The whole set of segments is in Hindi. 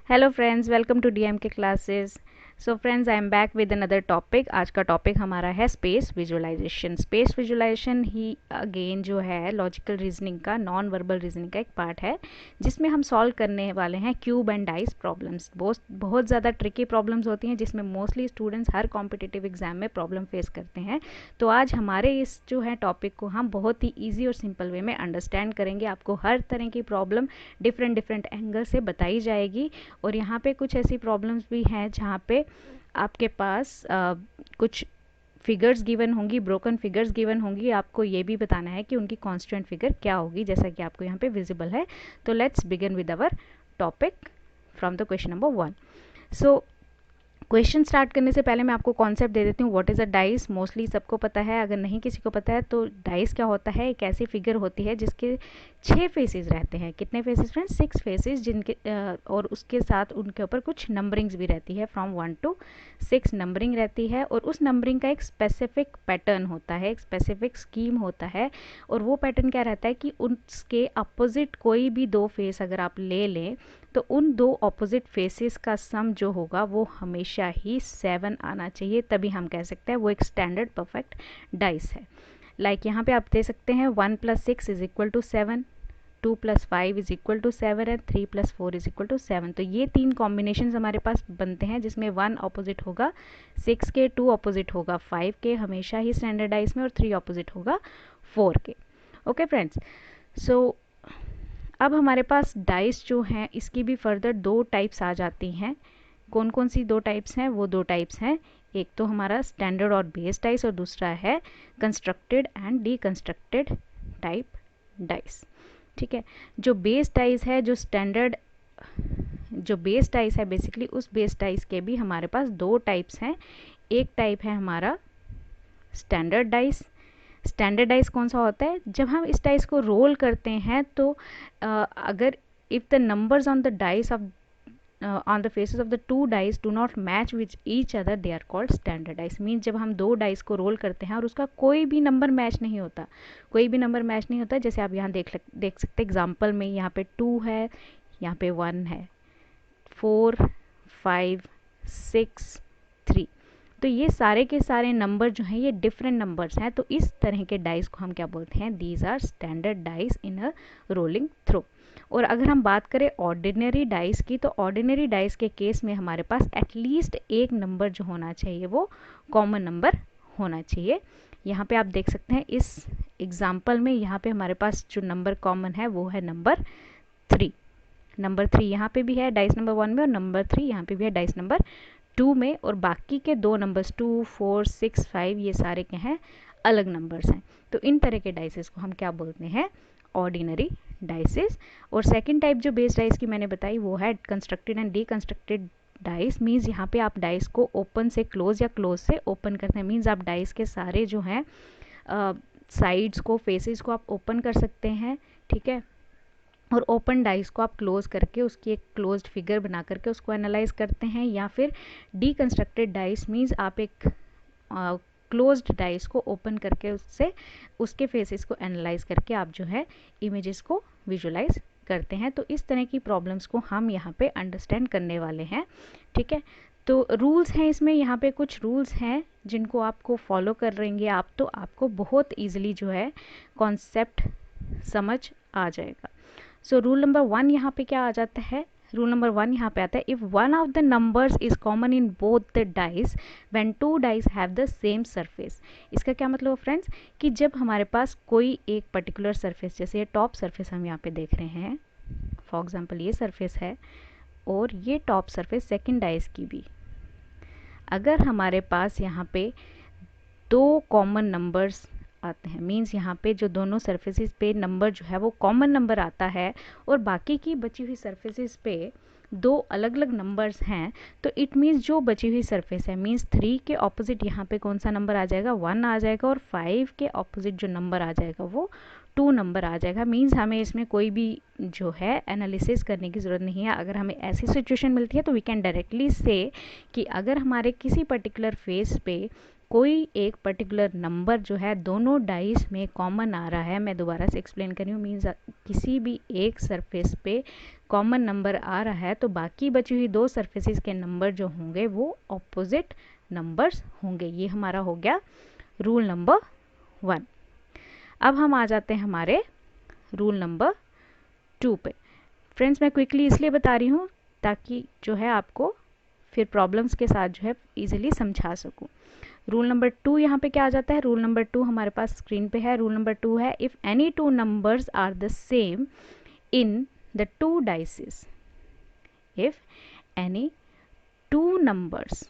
Hello friends, welcome to DM के classes. So friends, I am back with another topic. आज का टॉपिक हमारा है स्पेस विजुअलाइजेशन। स्पेस विजुअलाइजेशन ही अगेन जो है लॉजिकल रीजनिंग का, नॉन वर्बल रीजनिंग का एक पार्ट है, जिसमें हम सॉल्व करने वाले हैं क्यूब एंड डाइस प्रॉब्लम्स। बहुत ज़्यादा ट्रिकी प्रॉब्लम्स होती हैं, जिसमें मोस्टली स्टूडेंट्स हर कॉम्पिटिटिव एग्जाम में प्रॉब्लम फेस करते हैं। तो आज हमारे इस जो है टॉपिक को हम बहुत ही ईजी और सिंपल वे में अंडरस्टैंड करेंगे। आपको हर तरह की प्रॉब्लम डिफरेंट डिफरेंट एंगल से बताई जाएगी। और यहाँ पे कुछ ऐसी प्रॉब्लम्स भी हैं जहाँ पे आपके पास कुछ फिगर्स गिवन होंगी, ब्रोकन फिगर्स गिवन होंगी। आपको ये भी बताना है कि उनकी कांस्टेंट फिगर क्या होगी, जैसा कि आपको यहाँ पे विजिबल है। तो let's begin with our topic from the question number 1। So question start करने से पहले मैं आपको कॉन्सेप्ट दे देती हूँ। What is a dice? Mostly सबको पता है, अगर नहीं किसी को पता है तो डाइस क्या होता है। एक ऐसी फिगर होती है जिसके 6 फेसेस रहते हैं। कितने फेसेस फ्रेंड्स? 6 फेसेस, जिनके और उसके साथ उनके ऊपर कुछ नंबरिंग्स भी रहती है। फ्रॉम 1 to 6 नंबरिंग रहती है, और उस नंबरिंग का एक स्पेसिफिक पैटर्न होता है, एक स्पेसिफिक स्कीम होता है। और वो पैटर्न क्या रहता है कि उसके अपोजिट कोई भी दो फेस अगर आप ले लें तो उन दो ऑपोजिट फेसेस का सम जो होगा वो हमेशा ही 7 आना चाहिए, तभी हम कह सकते हैं वो एक स्टैंडर्ड परफेक्ट डाइस है। लाइक यहाँ पे आप दे सकते हैं 1 + 6 is equal to 7, 2 + 5 is equal to 7 and 3 + 4 is equal to 7। तो ये तीन कॉम्बिनेशन हमारे पास बनते हैं, जिसमें 1 ऑपोजिट होगा 6 के, 2 ऑपोजिट होगा 5 के हमेशा ही स्टैंडर्ड डाइस में, और 3 ऑपोजिट होगा 4 के। ओके फ्रेंड्स, सो अब हमारे पास डाइस जो हैं इसकी भी फर्दर दो टाइप्स आ जाती हैं। कौन कौन सी दो टाइप्स हैं? वो दो टाइप्स हैं, एक तो हमारा स्टैंडर्ड और बेस डाइस, और दूसरा है constructed and deconstructed type dice. ठीक है, जो बेस डाइस है, जो बेस डाइस है बेसिकली, उस बेस डाइस के भी हमारे पास दो टाइप्स हैं। एक टाइप है हमारा स्टैंडर्ड डाइस। स्टैंडर्ड डाइस कौन सा होता है? जब हम इस डाइस को रोल करते हैं तो अगर if the numbers on the dice of on the faces of the two dice do not match with each other, they are called standard dice। Means जब हम दो डाइस को रोल करते हैं और उसका कोई भी नंबर मैच नहीं होता, कोई भी नंबर मैच नहीं होता, जैसे आप यहाँ देख सकते एग्जाम्पल में, यहाँ पे 2 है, यहाँ पे 1 है, 4 5 6 3। तो ये सारे के सारे नंबर जो हैं ये डिफरेंट नंबर्स हैं। तो इस तरह के डाइस को हम क्या बोलते हैं? These are standard dice in a rolling throw. और अगर हम बात करें ऑर्डिनरी डाइस की, तो ऑर्डिनरी डाइस के केस में हमारे पास एटलीस्ट एक नंबर जो होना चाहिए वो कॉमन नंबर होना चाहिए। यहाँ पे आप देख सकते हैं इस एग्जाम्पल में, यहाँ पे हमारे पास जो नंबर कॉमन है वो है नंबर 3। नंबर 3 यहाँ पे भी है डाइस नंबर 1 में, और नंबर 3 यहाँ पे भी है डाइस नंबर 2 में। और बाकी के दो नंबर्स 2 4 6 5 ये सारे क्या हैं? अलग नंबर्स हैं। तो इन तरह के डाइसेस को हम क्या बोलते हैं? Ordinary dices. और सेकंड टाइप जो बेस डाइस की मैंने बताई वो है constructed and deconstructed dice. Means यहाँ पे आप डाइस को ओपन से क्लोज या क्लोज से ओपन करते हैं। मीन्स आप डाइस के सारे जो हैं साइड्स को, फेसेस को आप ओपन कर सकते हैं। ठीक है, और ओपन डाइस को आप क्लोज करके उसकी एक क्लोज्ड फिगर बना करके उसको एनालाइज करते हैं। या फिर डीकंस्ट्रक्टेड डाइस मीन्स आप एक क्लोज्ड डाइस को ओपन करके उससे उसके फेसेस को एनालाइज करके आप जो है इमेजेस को विजुलाइज करते हैं। तो इस तरह की प्रॉब्लम्स को हम यहाँ पे अंडरस्टैंड करने वाले हैं। ठीक है, तो रूल्स हैं इसमें, यहाँ पे कुछ रूल्स हैं जिनको आपको फॉलो कर रहेंगे आप, तो आपको बहुत ईजिली जो है कॉन्सेप्ट समझ आ जाएगा। सो रूल नंबर 1 यहाँ पे क्या आ जाता है? रूल नंबर 1 यहाँ पे आता है, if one of the numbers is common in both the dice when two dice have the same surface. इसका क्या मतलब है फ्रेंड्स? कि जब हमारे पास कोई एक पर्टिकुलर सरफेस, जैसे टॉप सरफेस हम यहाँ पे देख रहे हैं, फॉर एग्जाम्पल ये सरफेस है और ये टॉप सरफेस सेकेंड डाइस की भी, अगर हमारे पास यहाँ पे दो कॉमन नंबर्स आते हैं, मीन्स यहाँ पे जो दोनों सरफेसेस पे नंबर जो है वो कॉमन नंबर आता है, और बाकी की बची हुई सरफेसेस पे दो अलग अलग नंबर्स हैं, तो इट मीन्स जो बची हुई सरफेस है, मीन्स 3 के ऑपोजिट यहाँ पे कौन सा नंबर आ जाएगा? 1 आ जाएगा, और 5 के ऑपोजिट जो नंबर आ जाएगा वो 2 नंबर आ जाएगा। मीन्स हमें इसमें कोई भी जो है एनालिसिस करने की ज़रूरत नहीं है। अगर हमें ऐसी सिचुएशन मिलती है तो वी कैन डायरेक्टली से कि अगर हमारे किसी पर्टिकुलर फेस पे कोई एक पर्टिकुलर नंबर जो है दोनों डाइस में कॉमन आ रहा है, मैं दोबारा से एक्सप्लेन कर रही हूँ, मीन्स किसी भी एक सरफेस पे कॉमन नंबर आ रहा है तो बाकी बची हुई 2 सरफेसेस के नंबर जो होंगे वो ऑपोजिट नंबर्स होंगे। ये हमारा हो गया रूल नंबर 1। अब हम आ जाते हैं हमारे रूल नंबर 2 पे। फ्रेंड्स, मैं क्विकली इसलिए बता रही हूँ ताकि जो है आपको फिर प्रॉब्लम्स के साथ जो है इजीली समझा सकूँ। रूल नंबर 2 यहाँ पे क्या आ जाता है? रूल नंबर 2 हमारे पास स्क्रीन पे है। रूल नंबर 2 है, if any 2 numbers are the same in the 2 dices, if any 2 numbers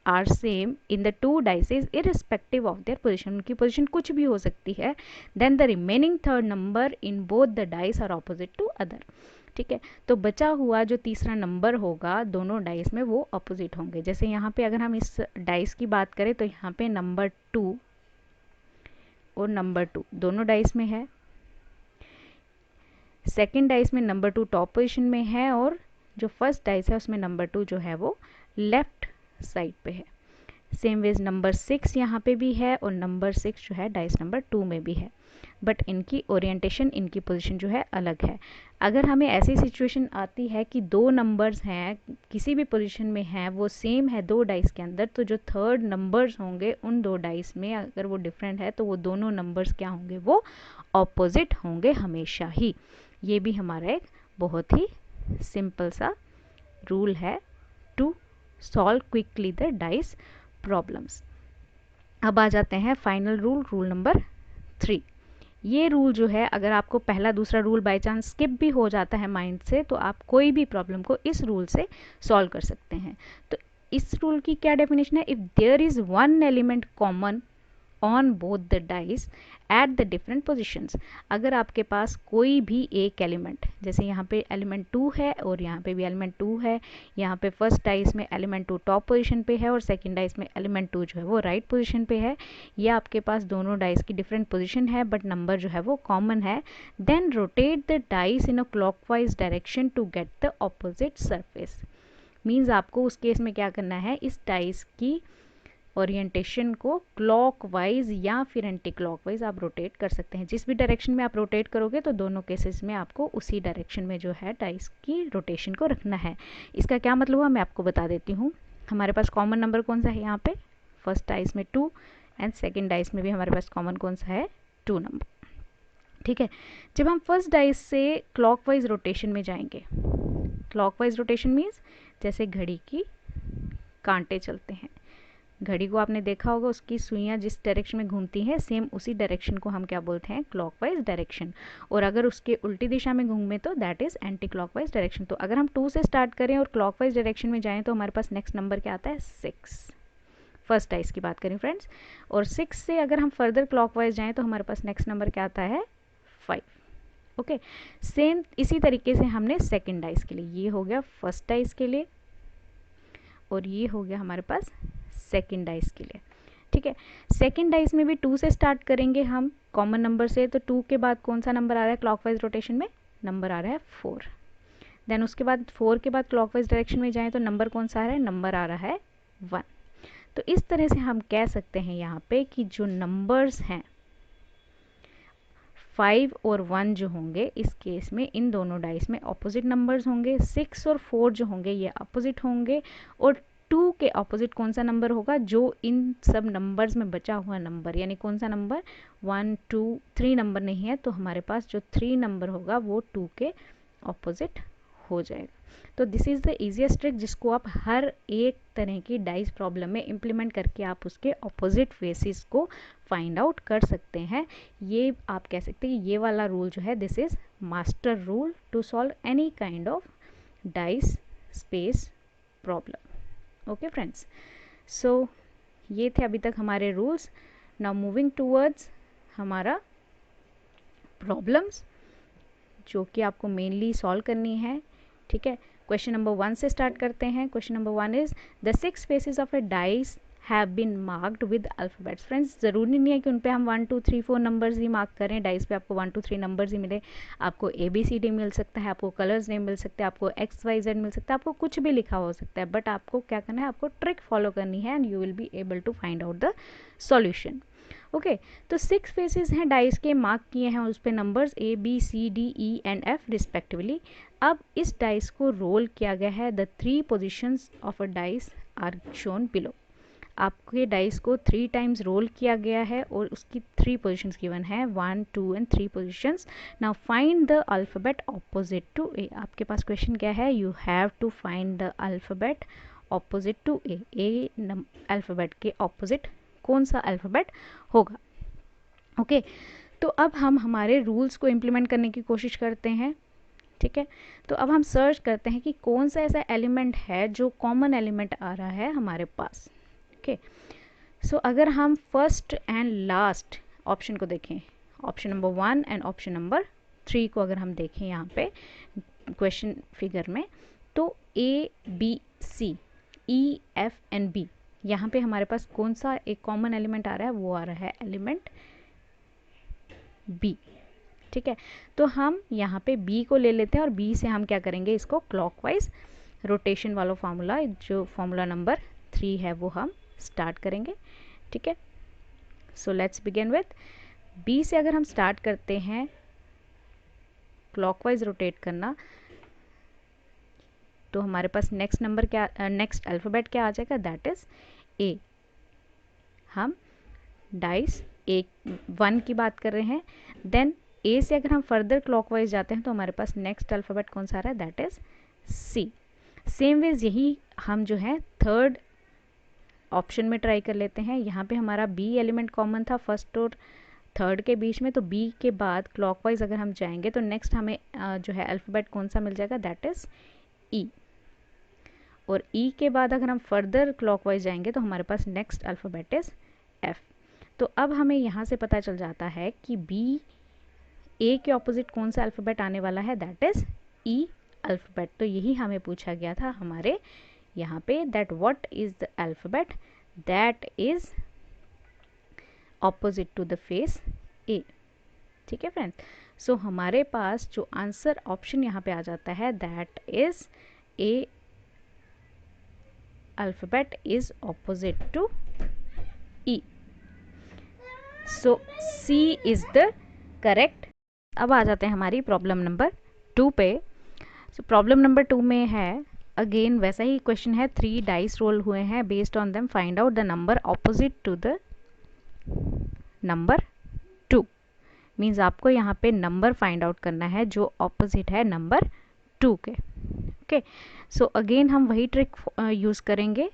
are same in the 2 dices irrespective of their position, उनकी पोजीशन कुछ भी हो सकती है, then the remaining third number in both the dice are opposite to other। ठीक है, तो बचा हुआ जो तीसरा नंबर होगा दोनों डाइस में वो अपोजिट होंगे। जैसे यहाँ पे अगर हम इस डाइस की बात करें तो यहाँ पे नंबर 2 और नंबर 2 दोनों डाइस में है। सेकेंड डाइस में नंबर 2 टॉप पोजीशन में है और जो फर्स्ट डाइस है उसमें नंबर 2 जो है वो लेफ्ट साइड पे है। सेम वेज नंबर 6 यहाँ पे भी है और नंबर 6 जो है डाइस नंबर 2 में भी है, बट इनकी ओरिएंटेशन, इनकी पोजीशन जो है अलग है। अगर हमें ऐसी सिचुएशन आती है कि 2 नंबर्स हैं किसी भी पोजीशन में हैं, वो सेम है 2 डाइस के अंदर, तो जो थर्ड नंबर्स होंगे उन 2 डाइस में अगर वो डिफरेंट है तो वो दोनों नंबर्स क्या होंगे? वो ऑपोजिट होंगे हमेशा ही। ये भी हमारा एक बहुत ही सिंपल सा रूल है to solve quickly the dice problems. अब आ जाते हैं फाइनल रूल, रूल नंबर 3। ये रूल जो है अगर आपको पहला दूसरा रूल बाय चांस स्किप भी हो जाता है माइंड से तो आप कोई भी प्रॉब्लम को इस रूल से सॉल्व कर सकते हैं। तो इस रूल की क्या डेफिनेशन है? If there is one element common on both the dice at the different positions, अगर आपके पास कोई भी एक एलिमेंट, जैसे यहाँ पे एलिमेंट 2 है और यहाँ पे भी एलिमेंट 2 है, यहाँ पे फर्स्ट डाइस में एलिमेंट 2 टॉप पोजीशन पे है और सेकंड डाइस में एलिमेंट 2 जो है वो राइट पोजीशन पे है, ये आपके पास दोनों डाइस की डिफरेंट पोजीशन है बट नंबर जो है वो कॉमन है, then rotate the dice in a clockwise direction to get the opposite surface. Means आपको उस केस में क्या करना है, इस डाइस की ओरिएंटेशन को क्लॉकवाइज या फिर एंटी क्लॉकवाइज आप रोटेट कर सकते हैं। जिस भी डायरेक्शन में आप रोटेट करोगे तो दोनों केसेस में आपको उसी डायरेक्शन में जो है डाइस की रोटेशन को रखना है। इसका क्या मतलब हुआ मैं आपको बता देती हूँ। हमारे पास कॉमन नंबर कौन सा है यहाँ पे? फर्स्ट डाइस में 2 एंड सेकेंड डाइस में भी हमारे पास कॉमन कौन सा है? 2 नंबर। ठीक है, जब हम फर्स्ट डाइस से क्लॉकवाइज रोटेशन में जाएंगे, क्लॉकवाइज रोटेशन मीन्स जैसे घड़ी की कांटे चलते हैं, घड़ी को आपने देखा होगा उसकी सुइयां जिस डायरेक्शन में घूमती हैं सेम उसी डायरेक्शन को हम क्या बोलते हैं? Clockwise direction. और अगर उसके उल्टी दिशा में घूमे तो that is anti clockwise direction. तो अगर हम 2 से स्टार्ट करें और क्लॉकवाइज डायरेक्शन में जाएं तो हमारे पास नेक्स्ट नंबर क्या आता है? 6। फर्स्ट डाइस की बात करें फ्रेंड्स, और 6 से अगर हम फर्दर क्लॉकवाइज जाएं तो हमारे पास नेक्स्ट नंबर क्या आता है? 5। ओके, सेम इसी तरीके से हमने सेकेंड डाइस के लिए, ये हो गया फर्स्ट डाइस के लिए और ये हो गया हमारे पास सेकेंड डाइस के लिए। ठीक है, सेकेंड डाइस में भी 2 से स्टार्ट करेंगे हम कॉमन नंबर से, तो 2 के बाद कौन सा नंबर आ रहा है क्लॉकवाइज रोटेशन में? नंबर आ रहा है 4। देन उसके बाद 4 के बाद क्लॉकवाइज डायरेक्शन में जाएं तो नंबर कौन सा आ रहा है? नंबर आ रहा है 1। तो इस तरह से हम कह सकते हैं यहाँ पे कि जो नंबर्स हैं 5 और 1 जो होंगे इस केस में इन दोनों डाइस में ऑपोजिट नंबर्स होंगे। 6 और 4 जो होंगे ये अपोजिट होंगे और 2 के ऑपोजिट कौन सा नंबर होगा? जो इन सब नंबर्स में बचा हुआ नंबर, यानी कौन सा नंबर? 1 2 3 नंबर नहीं है तो हमारे पास जो 3 नंबर होगा वो 2 के ऑपोजिट हो जाएगा। तो this is the easiest trick जिसको आप हर एक तरह की डाइस प्रॉब्लम में इम्प्लीमेंट करके आप उसके ऑपोजिट फेसेस को फाइंड आउट कर सकते हैं। ये आप कह सकते हैं ये वाला रूल जो है this is master rule to solve any kind of dice space problem. Okay friends, so ये थे अभी तक हमारे रूल्स। नाउ मूविंग टूवर्ड्स हमारा प्रॉब्लम्स जो कि आपको मेनली सॉल्व करनी है। ठीक है, क्वेश्चन नंबर 1 से स्टार्ट करते हैं। Question number 1 is the 6 faces of a dice have been marked with alphabets. Friends ज़रूरी नहीं है कि उन पे हम 1 2 3 4 नंबर्स ही मार्क करें, डाइस पे आपको 1 2 3 नंबर्स ही मिले, आपको ABCD मिल सकता है, आपको कलर्स नेम मिल सकते हैं, आपको XYZ मिल सकता है, आपको कुछ भी लिखा हो सकता है, बट आपको क्या करना है, आपको ट्रिक फॉलो करनी है and you will be able to find out the solution. Okay, तो 6 फेसेस हैं डाइस के, मार्क किए हैं उस पर numbers ABCDE and F respectively. अब इस डाइस को रोल किया गया है, the 3 positions of a dice are shown below. आपके डाइस को 3 टाइम्स रोल किया गया है और उसकी 3 पोजिशंस गिवन है, 1 2 and 3 positions. Now find the alphabet opposite to A. आपके पास क्वेश्चन क्या है, you have to find the alphabet opposite to A alphabet के ऑपोजिट कौन सा अल्फ़ाबेट होगा। ओके, तो अब हम हमारे रूल्स को इम्प्लीमेंट करने की कोशिश करते हैं। ठीक है, तो अब हम सर्च करते हैं कि कौन सा ऐसा एलिमेंट है जो कॉमन एलिमेंट आ रहा है हमारे पास। ओके, सो अगर हम फर्स्ट एंड लास्ट ऑप्शन को देखें, option number 1 and option number 3 को अगर हम देखें यहाँ पे क्वेश्चन फिगर में, तो ABCEFNB यहाँ पे हमारे पास कौन सा एक कॉमन एलिमेंट आ रहा है, वो आ रहा है एलिमेंट B। ठीक है, तो हम यहाँ पे B को ले लेते हैं और B से हम क्या करेंगे, इसको क्लॉकवाइज रोटेशन वाला फार्मूला, जो फार्मूला नंबर 3 है वो हम स्टार्ट करेंगे। ठीक है, so let's begin with B से अगर हम स्टार्ट करते हैं क्लॉकवाइज रोटेट करना, तो हमारे पास नेक्स्ट नंबर क्या, नेक्स्ट अल्फ़ाबेट क्या आ जाएगा, दैट इज़ A। हम डाइस 1 की बात कर रहे हैं, देन A से अगर हम फर्दर क्लॉकवाइज जाते हैं तो हमारे पास नेक्स्ट अल्फ़ाबेट कौन सा आ रहा है, that is C। Same ways यही हम जो है थर्ड ऑप्शन में ट्राई कर लेते हैं। यहाँ पे हमारा B एलिमेंट कॉमन था फर्स्ट और थर्ड के बीच में, तो B के बाद क्लॉकवाइज अगर हम जाएंगे तो नेक्स्ट हमें जो है अल्फ़ाबेट कौन सा मिल जाएगा, दैट इज़ E। और E के बाद अगर हम फर्दर क्लॉकवाइज जाएंगे तो हमारे पास नेक्स्ट अल्फ़ाबेट इज़ F। तो अब हमें यहाँ से पता चल जाता है कि A के ऑपोजिट कौन सा अल्फ़ाबेट आने वाला है, दैट इज़ E अल्फ़ाबेट। तो यही हमें पूछा गया था हमारे यहाँ पे, that what is the alphabet that is opposite to the face A। ठीक है फ्रेंड्स, सो हमारे पास जो आंसर ऑप्शन यहाँ पे आ जाता है, that is A alphabet is opposite to E। So C is the correct. अब आ जाते हैं हमारी प्रॉब्लम नंबर 2 पे। सो प्रॉब्लम नंबर 2 में है अगेन वैसा ही क्वेश्चन है, 3 डाइस रोल हुए हैं, based on them find out the number opposite to the number 2। Means आपको यहाँ पे नंबर फाइंड आउट करना है जो ऑपोजिट है नंबर 2 के। ओके, सो अगेन हम वही ट्रिक यूज़ करेंगे,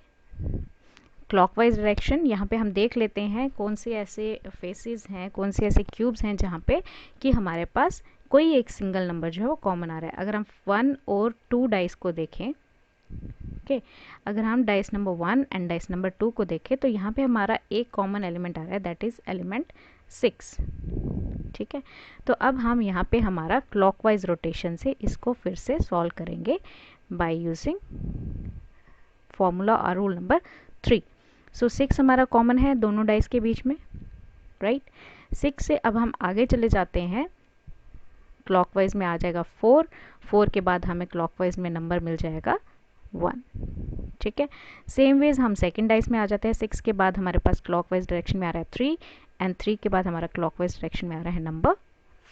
क्लॉकवाइज डायरेक्शन। यहाँ पे हम देख लेते हैं कौन से ऐसे फेसेस हैं, कौन से ऐसे क्यूब्स हैं जहाँ पे कि हमारे पास कोई एक सिंगल नंबर जो है वो कॉमन आ रहा है। अगर हम 1 और 2 डाइस को देखें, ओके, अगर हम dice number 1 and dice number 2 को देखें तो यहाँ पे हमारा एक कॉमन एलिमेंट आ रहा है, दैट इज़ एलिमेंट 6। ठीक है, तो अब हम यहाँ पे हमारा क्लॉकवाइज रोटेशन से इसको फिर से सॉल्व करेंगे बाय यूजिंग फॉर्मूला और रूल नंबर 3। सो 6 हमारा कॉमन है दोनों डाइस के बीच में, राइट। 6 से अब हम आगे चले जाते हैं, क्लॉकवाइज में आ जाएगा 4, 4 के बाद हमें क्लॉकवाइज में नंबर मिल जाएगा 1। ठीक है, सेम वेज हम सेकंड डाइस में आ जाते हैं, 6 के बाद हमारे पास क्लॉकवाइज डायरेक्शन में आ रहा है 3 एंड 3 के बाद हमारा क्लॉकवाइज डायरेक्शन में आ रहा है नंबर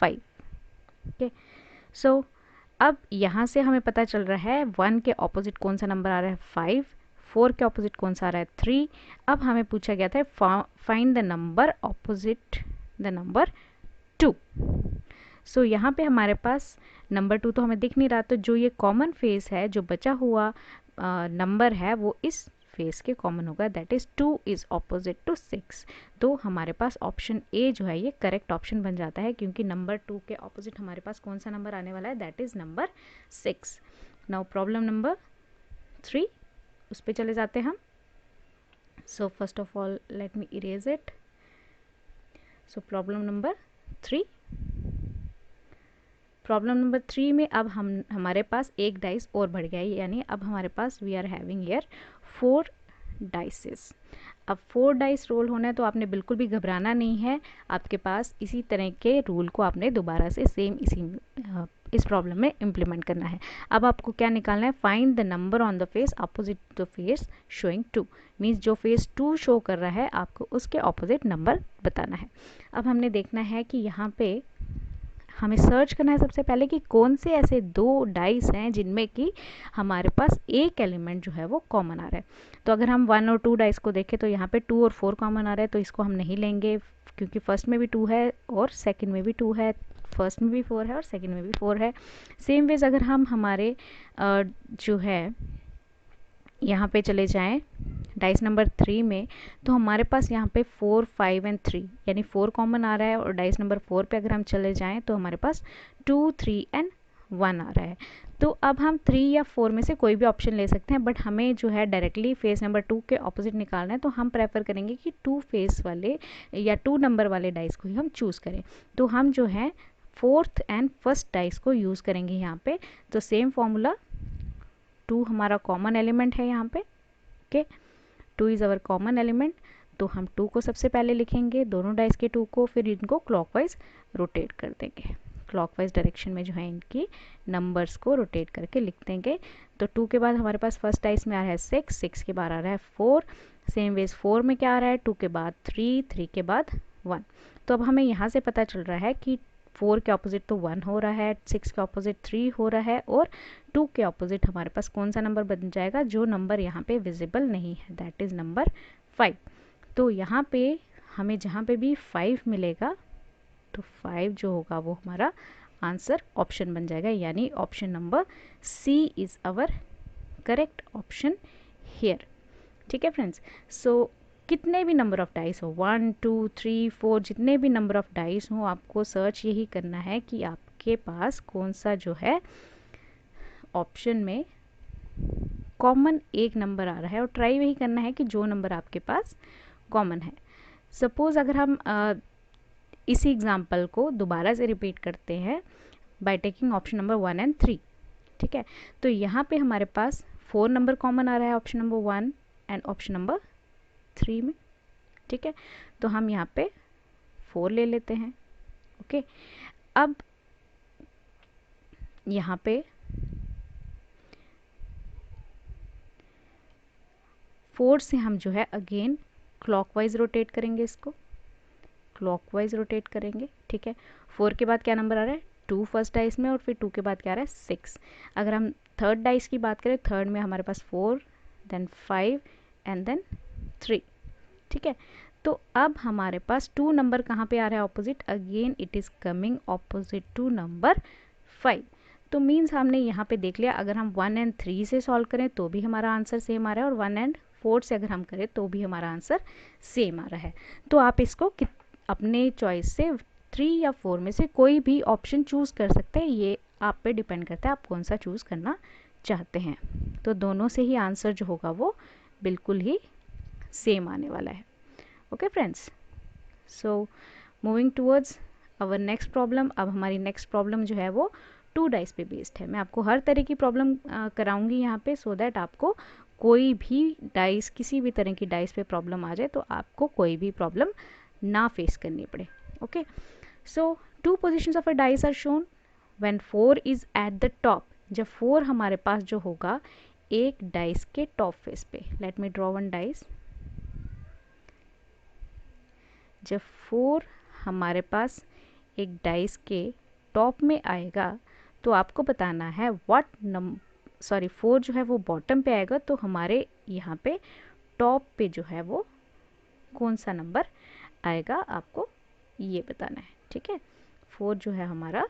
5। ओके, सो अब यहाँ से हमें पता चल रहा है 1 के ऑपोजिट कौन सा नंबर आ रहा है, 5, 4 के ऑपोजिट कौन सा आ रहा है, 3। अब हमें पूछा गया था find the number opposite the number 2। सो यहाँ पे हमारे पास नंबर 2 तो हमें दिख नहीं रहा, तो जो ये कॉमन फेस है, जो बचा हुआ नंबर है वो इस फेस के कॉमन होगा, that is 2 is opposite to 6। तो हमारे पास ऑप्शन ए जो है ये करेक्ट ऑप्शन बन जाता है, क्योंकि नंबर 2 के ऑपोजिट हमारे पास कौन सा नंबर आने वाला है, that is number 6। Now problem number 3 उस पर चले जाते हैं हम। So first of all let me erase it. So problem number 3, problem number 3 में अब हमारे पास एक डाइस और बढ़ गया है, यानी अब हमारे पास we are having here 4 dices. अब 4 डाइस रोल होना है तो आपने बिल्कुल भी घबराना नहीं है, आपके पास इसी तरह के रूल को आपने दोबारा से सेम इस प्रॉब्लम में इम्प्लीमेंट करना है। अब आपको क्या निकालना है, find the number on the face opposite the face showing 2, means जो फेस 2 शो कर रहा है आपको उसके ऑपोजिट नंबर बताना है। अब हमने देखना है कि यहाँ पे हमें सर्च करना है सबसे पहले कि कौन से ऐसे 2 डाइस हैं जिनमें कि हमारे पास एक एलिमेंट जो है वो कॉमन आ रहा है। तो अगर हम 1 और 2 डाइस को देखें तो यहाँ पे 2 और 4 कॉमन आ रहा है, तो इसको हम नहीं लेंगे क्योंकि फर्स्ट में भी 2 है और सेकंड में भी 2 है, फर्स्ट में भी 4 है और सेकंड में भी 4 है। सेम वेज अगर हम हमारे जो है यहाँ पे चले जाएं डाइस नंबर 3 में, तो हमारे पास यहाँ पे 4, 5 एंड 3 यानी 4 कॉमन आ रहा है, और डाइस नंबर 4 पे अगर हम चले जाएं तो हमारे पास 2, 3 एंड 1 आ रहा है। तो अब हम 3 या 4 में से कोई भी ऑप्शन ले सकते हैं, बट हमें जो है डायरेक्टली फेस नंबर 2 के ऑपोजिट निकालना है, तो हम प्रेफर करेंगे कि 2 फेस वाले या 2 नंबर वाले डाइस को ही हम चूज़ करें। तो हम जो है 4th एंड फर्स्ट डाइस को यूज़ करेंगे यहाँ पे। तो सेम फॉर्मूला, 2 हमारा कॉमन एलिमेंट है यहाँ पे, okay, 2 is our common element. तो हम 2 को सबसे पहले लिखेंगे, दोनों डाइस के 2 को, फिर इनको क्लॉकवाइज रोटेट कर देंगे, क्लॉकवाइज डायरेक्शन में जो है इनकी नंबर्स को रोटेट करके लिख देंगे। तो 2 के बाद हमारे पास फर्स्ट डाइस में आ रहा है 6, 6 के बाद आ रहा है 4, सेम वेज 4 में क्या आ रहा है, 2 के बाद 3, 3 के बाद 1। तो अब हमें यहाँ से पता चल रहा है कि 4 के ऑपोजिट तो 1 हो रहा है, 6 के ऑपोजिट 3 हो रहा है, और 2 के ऑपोजिट हमारे पास कौन सा नंबर बन जाएगा, जो नंबर यहाँ पे विजिबल नहीं है, दैट इज़ नंबर 5। तो यहाँ पे हमें जहाँ पे भी 5 मिलेगा तो 5 जो होगा वो हमारा आंसर ऑप्शन बन जाएगा, यानी option number C is our correct option here. ठीक है फ्रेंड्स, सो कितने भी नंबर ऑफ डाइस हो, 1, 2, 3, 4, जितने भी नंबर ऑफ डाइस हो, आपको सर्च यही करना है कि आपके पास कौन सा जो है ऑप्शन में कॉमन एक नंबर आ रहा है, और ट्राई वही करना है कि जो नंबर आपके पास कॉमन है। सपोज़ अगर हम इसी एग्जाम्पल को दोबारा से रिपीट करते हैं by taking option number 1 and 3, ठीक है, तो यहाँ पे हमारे पास 4 नंबर कॉमन आ रहा है option number 1 and option number 3 में, ठीक है, तो हम यहाँ पे 4 ले लेते हैं, ओके। अब यहाँ पे 4 से हम जो है अगेन क्लॉकवाइज रोटेट करेंगे, इसको क्लॉकवाइज रोटेट करेंगे, ठीक है। 4 के बाद क्या नंबर आ रहा है, 2 फर्स्ट डाइस में, और फिर 2 के बाद क्या आ रहा है 6। अगर हम थर्ड डाइस की बात करें, थर्ड में हमारे पास 4, देन 5 एंड देन 3, ठीक है। तो अब हमारे पास 2 नंबर कहाँ पे आ रहा है opposite, again it is coming opposite to number 5। तो मीन्स हमने यहाँ पे देख लिया, अगर हम 1 एंड 3 से सॉल्व करें तो भी हमारा आंसर सेम आ रहा है, और 1 एंड 4 से अगर हम करें तो भी हमारा आंसर सेम आ रहा है। तो आप इसको अपने चॉइस से 3 या 4 में से कोई भी ऑप्शन चूज़ कर सकते हैं, ये आप पे डिपेंड करता है आप कौन सा चूज़ करना चाहते हैं। तो दोनों से ही आंसर जो होगा वो बिल्कुल ही सेम आने वाला है, okay friends. So moving towards our next problem. अब हमारी नेक्स्ट प्रॉब्लम जो है वो 2 डाइस पे बेस्ड है। मैं आपको हर तरह की प्रॉब्लम कराऊंगी यहाँ पे, सो दैट आपको कोई भी डाइस, किसी भी तरह की डाइस पे प्रॉब्लम आ जाए तो आपको कोई भी प्रॉब्लम ना फेस करनी पड़े, okay. So 2 positions of a dice are shown when 4 is at the top. जब 4 हमारे पास जो होगा एक डाइस के टॉप फेस पे, let me draw one dice. जब 4 हमारे पास एक डाइस के टॉप में आएगा तो आपको बताना है व्हाट नंबर, सॉरी 4 जो है वो बॉटम पे आएगा, तो हमारे यहाँ पे टॉप पे जो है वो कौन सा नंबर आएगा आपको ये बताना है, ठीक है। 4 जो है हमारा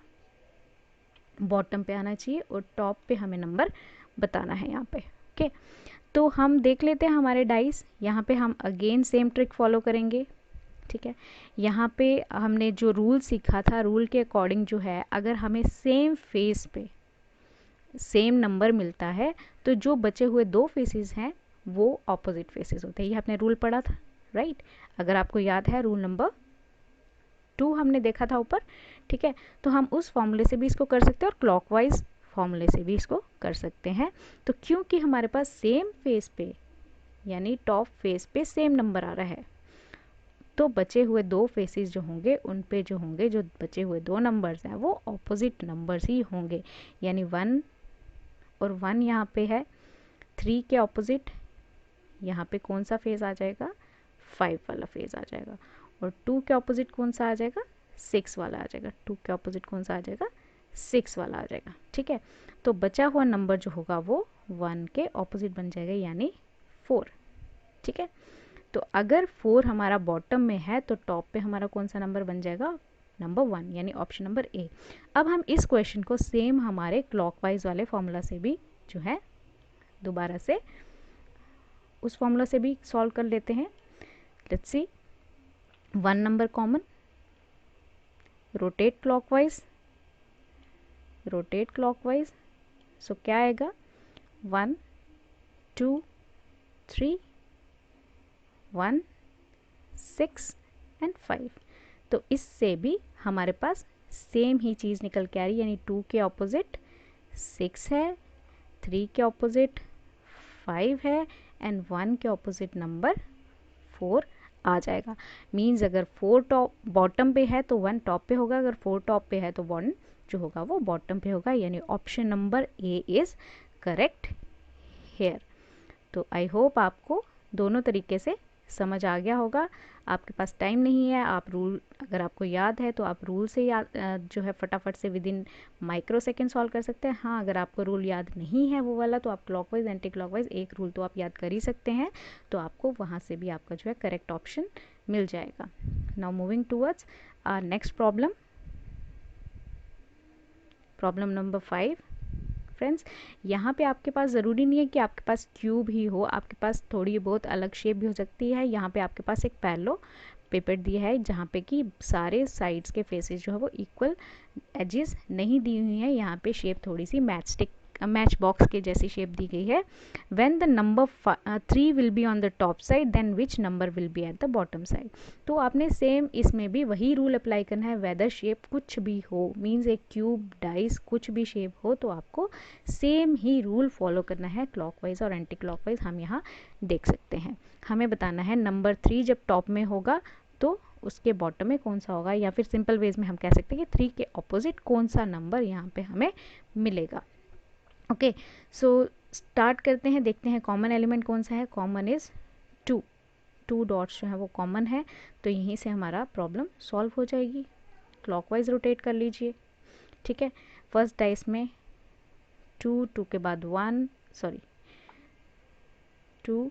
बॉटम पे आना चाहिए और टॉप पे हमें नंबर बताना है यहाँ पे, ओके। तो हम देख लेते हैं हमारे डाइस, यहाँ पे हम अगेन सेम ट्रिक फॉलो करेंगे, ठीक है। यहाँ पे हमने जो रूल सीखा था, रूल के अकॉर्डिंग जो है अगर हमें सेम फेस पे सेम नंबर मिलता है तो जो बचे हुए 2 फेसेस हैं वो ऑपोजिट फेसेस होते हैं। ये आपने रूल पढ़ा था, राइट। अगर आपको याद है रूल नंबर 2 हमने देखा था ऊपर, ठीक है। तो हम उस फॉर्मूले से भी इसको कर सकते हैं और क्लॉकवाइज फॉर्मूले से भी इसको कर सकते हैं। तो क्योंकि हमारे पास सेम फेस पे यानी टॉप फेस पे सेम नंबर आ रहा है, तो बचे हुए दो फेसेस जो होंगे उन पे जो होंगे, जो बचे हुए दो नंबर्स हैं वो ऑपोजिट नंबर्स ही होंगे। यानी 1 और 1 यहाँ पे है, 3 के ऑपोजिट यहाँ पे कौन सा फेज आ जाएगा, 5 वाला फेज आ जाएगा। और 2 के ऑपोजिट कौन सा आ जाएगा, 6 वाला आ जाएगा। 2 के ऑपोजिट कौन सा आ जाएगा, 6 वाला आ जाएगा। ठीक है, तो बचा हुआ नंबर जो होगा वो 1 के ऑपोजिट बन जाएगा, यानी 4। ठीक है, तो अगर 4 हमारा बॉटम में है तो टॉप पे हमारा कौन सा नंबर बन जाएगा, नंबर 1, यानी ऑप्शन नंबर ए। अब हम इस क्वेश्चन को सेम हमारे क्लॉकवाइज वाले फॉर्मूला से भी जो है दोबारा से उस फॉर्मूला से भी सॉल्व कर लेते हैं। Let's see, 1 number common, rotate clockwise, rotate clockwise, so क्या आएगा, 1 2 3 1 6 एंड 5। तो इससे भी हमारे पास सेम ही चीज़ निकल के आ रही है, यानी 2 के ऑपोजिट 6 है, 3 के ऑपोजिट 5 है एंड 1 के ऑपोजिट नंबर 4 आ जाएगा। मीन्स अगर 4 टॉप बॉटम पे है तो 1 टॉप पे होगा, अगर 4 टॉप पे है तो 1 जो होगा वो बॉटम पे होगा, यानी option number A is correct here. तो आई होप आपको दोनों तरीके से समझ आ गया होगा। आपके पास टाइम नहीं है, आप रूल अगर आपको याद है तो आप रूल से याद जो है फटाफट से with in micro second solve कर सकते हैं। हाँ, अगर आपको रूल याद नहीं है वो वाला तो आप क्लॉकवाइज एंटी क्लॉकवाइज एक रूल तो आप याद कर ही सकते हैं, तो आपको वहाँ से भी आपका जो है करेक्ट ऑप्शन मिल जाएगा। Now moving towards our next problem, problem number 5। Friends, यहाँ पे आपके पास ज़रूरी नहीं है कि आपके पास क्यूब ही हो, आपके पास थोड़ी बहुत अलग शेप भी हो सकती है। यहाँ पे आपके पास एक पैरेलल पेपर दिया है जहाँ पे कि सारे साइड्स के फेसेस जो है वो इक्वल एजेस नहीं दी हुई हैं, यहाँ पे शेप थोड़ी सी मैच बॉक्स के जैसी शेप दी गई है। When the number 3 will be on the top side then which number will be at the bottom side. तो आपने सेम इसमें भी वही रूल अप्लाई करना है, वेदर शेप कुछ भी हो, मीन्स एक क्यूब डाइस कुछ भी शेप हो तो आपको सेम ही रूल फॉलो करना है। क्लॉकवाइज और एंटी क्लॉकवाइज हम यहाँ देख सकते हैं। हमें बताना है नंबर 3 जब टॉप में होगा तो उसके बॉटम में कौन सा होगा, या फिर सिंपल वेज में हम कह सकते हैं कि 3 के ऑपोजिट कौन सा नंबर यहाँ पे हमें मिलेगा। ओके, सो स्टार्ट करते हैं, देखते हैं कॉमन एलिमेंट कौन सा है। कॉमन इज 2, 2 डॉट्स जो है वो कॉमन है, तो यहीं से हमारा प्रॉब्लम सॉल्व हो जाएगी। क्लॉकवाइज रोटेट कर लीजिए। ठीक है, फर्स्ट डाइस में 2, 2 के बाद 1, सॉरी 2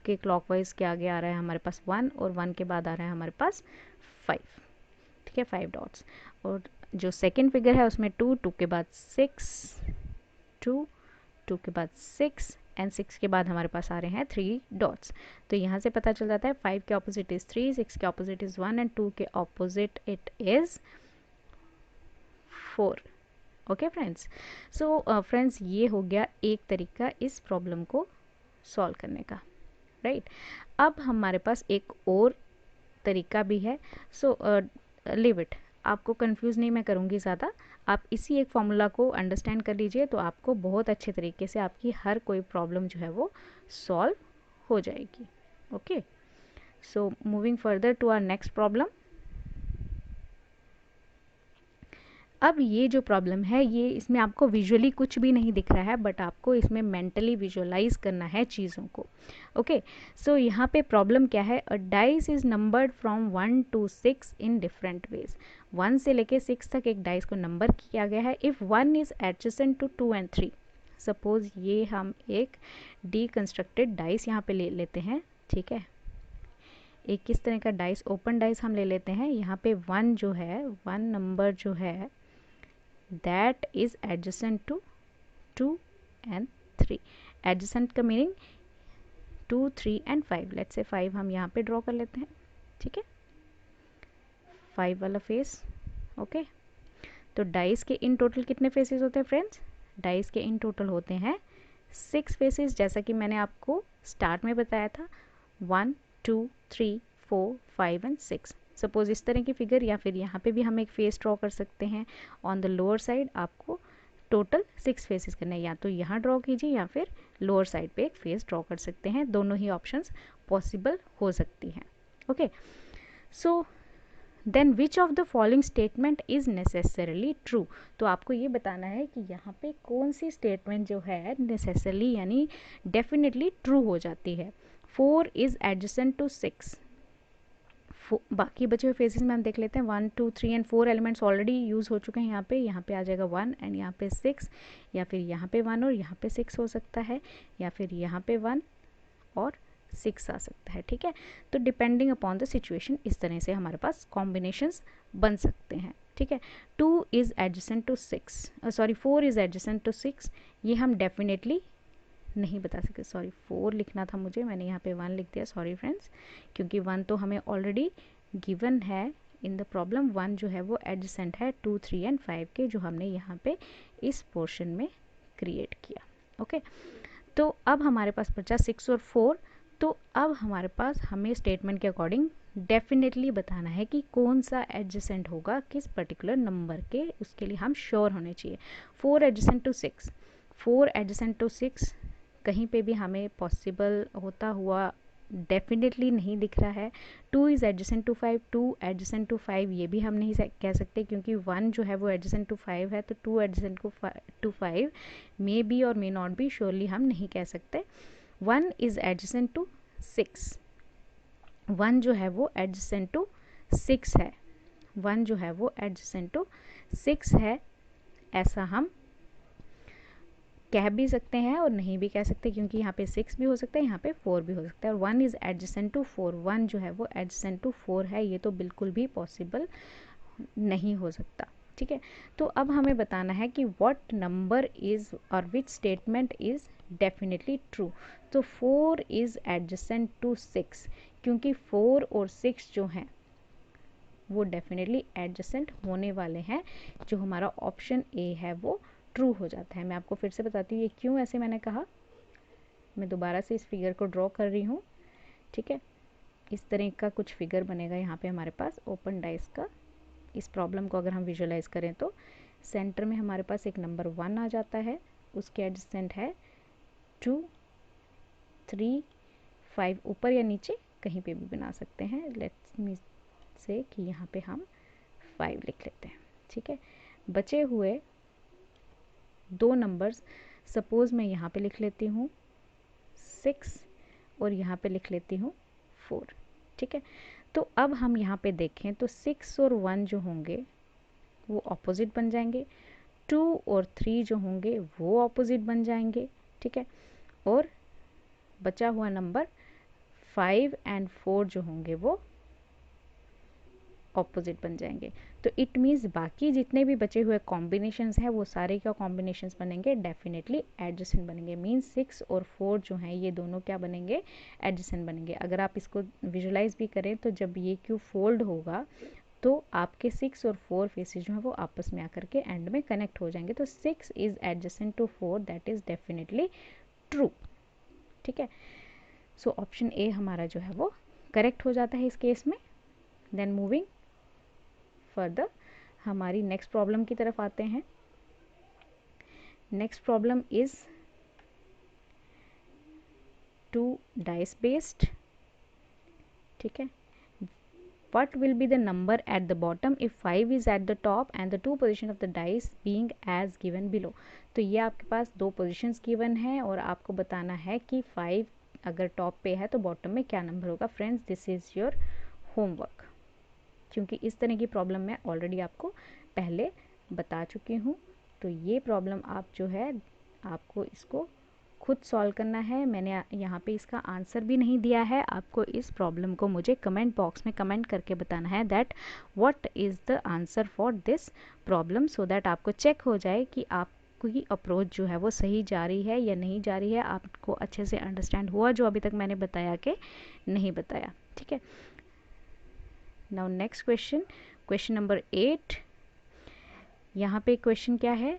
के क्लॉकवाइज के आगे आ रहा है हमारे पास 1 और 1 के बाद आ रहा है हमारे पास 5। ठीक है, 5 डॉट्स। और जो सेकंड फिगर है उसमें 2, 2 के बाद 6, 2, 2 के बाद 6 एंड 6 के बाद हमारे पास आ रहे हैं 3 डॉट्स। तो यहाँ से पता चल जाता है 5 के ऑपोजिट इज़ 3, 6 के ऑपोजिट इज़ 1 एंड 2 के opposite it is 4। Okay friends, so friends ये हो गया एक तरीका इस प्रॉब्लम को सॉल्व करने का, राइट। अब हमारे पास एक और तरीका भी है, सो लीव इट, आपको कंफ्यूज नहीं मैं करूँगी ज़्यादा, आप इसी एक फॉर्मूला को अंडरस्टैंड कर लीजिए तो आपको बहुत अच्छे तरीके से आपकी हर कोई प्रॉब्लम जो है वो सॉल्व हो जाएगी। Okay, so moving further to our next problem. अब ये जो प्रॉब्लम है ये इसमें आपको विजुअली कुछ भी नहीं दिख रहा है, बट आपको इसमें मेंटली विजुअलाइज करना है चीज़ों को। ओके, सो यहाँ पे प्रॉब्लम क्या है, अ dice is numbered from 1 to 6 in different ways. 1 से लेके 6 तक एक डाइस को नंबर किया गया है। If 1 is adjacent to 2 and 3, suppose ये हम एक डीकंस्ट्रक्टेड डाइस यहाँ पे ले लेते हैं। ठीक है, एक किस तरह का डाइस, ओपन डाइस हम ले लेते हैं। यहाँ पे 1 जो है, 1 नंबर जो है that is adjacent to 2 and 3। adjacent का मीनिंग 2, 3 and 5। लेट्स से 5 हम यहाँ पे ड्रॉ कर लेते हैं। ठीक है, 5 वाला फेस। ओके, तो डाइस के इन टोटल कितने फेसेस होते हैं फ्रेंड्स, डाइस के इन टोटल होते हैं 6 फेसेस, जैसा कि मैंने आपको स्टार्ट में बताया था, 1 2 3 4 5 and 6। सपोज इस तरह की फिगर, या फिर यहाँ पे भी हम एक फेस ड्रॉ कर सकते हैं। ऑन द लोअर साइड आपको टोटल 6 फेसेस करने हैं, या तो यहाँ ड्रॉ कीजिए या फिर लोअर साइड पे एक फेस ड्रॉ कर सकते हैं, दोनों ही ऑप्शंस पॉसिबल हो सकती हैं। Okay, so then which of the following statement is necessarily true, तो आपको ये बताना है कि यहाँ पे कौन सी स्टेटमेंट जो है नेसेसरली यानी डेफिनेटली ट्रू हो जाती है। 4 इज एडजेसेंट टू 6, बाकी बचे हुए फेजेस में हम देख लेते हैं 1 2 3 एंड 4 एलिमेंट्स ऑलरेडी यूज़ हो चुके हैं। यहाँ पे आ जाएगा 1 एंड यहाँ पे 6, या फिर यहाँ पे 1 और यहाँ पे 6 हो सकता है, या फिर यहाँ पे 1 और 6 आ सकता है। ठीक है, तो डिपेंडिंग अपॉन द सिचुएशन इस तरह से हमारे पास कॉम्बिनेशंस बन सकते हैं। ठीक है, 2 is adjacent to 6, sorry 4 is adjacent to 6, ये हम डेफिनेटली नहीं बता सकते। सॉरी 4 लिखना था मुझे, मैंने यहाँ पे 1 लिख दिया, सॉरी फ्रेंड्स, क्योंकि 1 तो हमें ऑलरेडी गिवन है इन द प्रॉब्लम। 1 जो है वो एडजेसेंट है 2 3 एंड 5 के, जो हमने यहाँ पे इस पोर्शन में क्रिएट किया। ओके, तो अब हमारे पास बचा 6 और 4, तो अब हमारे पास हमें स्टेटमेंट के अकॉर्डिंग डेफिनेटली बताना है कि कौन सा एडजेसेंट होगा किस पर्टिकुलर नंबर के, उसके लिए हम श्योर होने चाहिए। 4 एडजेसेंट टू 6, 4 एडजेसेंट टू 6 कहीं पे भी हमें पॉसिबल होता हुआ डेफिनेटली नहीं दिख रहा है। 2 is adjacent to 5, 2 adjacent to 5 ये भी हम नहीं कह सकते, क्योंकि 1 जो है वो एडजेसेंट टू 5 है, तो 2 एडजेसेंट टू 5 मे बी और मे नॉट बी, श्योरली हम नहीं कह सकते। 1 इज़ एडजेसेंट टू 6, 1 जो है वो एडजेसेंट टू 6 है, 1 जो है वो एडजेसेंट टू 6 है, ऐसा हम कह भी सकते हैं और नहीं भी कह सकते, क्योंकि यहाँ पे 6 भी हो सकता है, यहाँ पे 4 भी हो सकता है। और 1 इज़ एडजेसेंट टू 4, 1 जो है वो एडजेसेंट टू 4 है, ये तो बिल्कुल भी पॉसिबल नहीं हो सकता। ठीक है, तो अब हमें बताना है कि व्हाट नंबर इज़ और which statement is definitely true. तो 4 इज़ एडजेसेंट टू 6, क्योंकि 4 और 6 जो हैं वो डेफिनेटली एडजेसेंट होने वाले हैं, जो हमारा ऑप्शन ए है वो ट्रू हो जाता है। मैं आपको फिर से बताती हूँ ये क्यों ऐसे मैंने कहा। मैं दोबारा से इस फिगर को ड्रॉ कर रही हूँ। ठीक है, इस तरह का कुछ फिगर बनेगा यहाँ पे हमारे पास ओपन डाइस का। इस प्रॉब्लम को अगर हम विजुअलाइज करें तो सेंटर में हमारे पास एक नंबर 1 आ जाता है, उसके एडजेसेंट है 2 3 5, ऊपर या नीचे कहीं पे भी बना सकते हैं। लेट्स मी से कि यहाँ पे हम 5 लिख लेते हैं। ठीक है, बचे हुए 2 नंबर्स सपोज मैं यहाँ पे लिख लेती हूँ 6 और यहाँ पे लिख लेती हूँ 4। ठीक है, तो अब हम यहाँ पे देखें तो 6 और 1 जो होंगे वो ऑपोजिट बन जाएंगे, 2 और 3 जो होंगे वो ऑपोजिट बन जाएंगे। ठीक है, और बचा हुआ नंबर 5 एंड 4 जो होंगे वो ऑपोजिट बन जाएंगे। तो इट मीन्स बाकी जितने भी बचे हुए कॉम्बिनेशंस हैं वो सारे क्या कॉम्बिनेशंस बनेंगे, डेफिनेटली एडजेसेंट बनेंगे। मीन्स 6 और 4 जो हैं ये दोनों क्या बनेंगे, एडजेसेंट बनेंगे। अगर आप इसको विजुलाइज भी करें तो जब ये क्यू फोल्ड होगा तो आपके 6 और 4 फेसेस जो हैं वो आपस में आकर के एंड में कनेक्ट हो जाएंगे। तो 6 is adjacent to 4, that is definitely true. ठीक है, सो ऑप्शन ए हमारा जो है वो करेक्ट हो जाता है इस केस में। देन मूविंग फर्दर हमारी नेक्स्ट प्रॉब्लम की तरफ आते हैं। Next problem is 2 dice based. ठीक है, what will be the number at the bottom if 5 is at the top and the 2 position of the dice being as given below। तो ये आपके पास 2 पोजिशंस गिवन है और आपको बताना है कि 5 अगर टॉप पे है तो बॉटम में क्या नंबर होगा। Friends, this is your homework, क्योंकि इस तरह की प्रॉब्लम मैं ऑलरेडी आपको पहले बता चुकी हूँ। तो ये प्रॉब्लम आप जो है आपको इसको खुद सॉल्व करना है। मैंने यहाँ पे इसका आंसर भी नहीं दिया है, आपको इस प्रॉब्लम को मुझे कमेंट बॉक्स में कमेंट करके बताना है that what is the answer for this problem, so that आपको चेक हो जाए कि आपकी अप्रोच जो है वो सही जा रही है या नहीं जा रही है, आपको अच्छे से अंडरस्टैंड हुआ जो अभी तक मैंने बताया कि नहीं बताया। ठीक है, now next question, question number 8। यहाँ पे क्वेश्चन क्या है,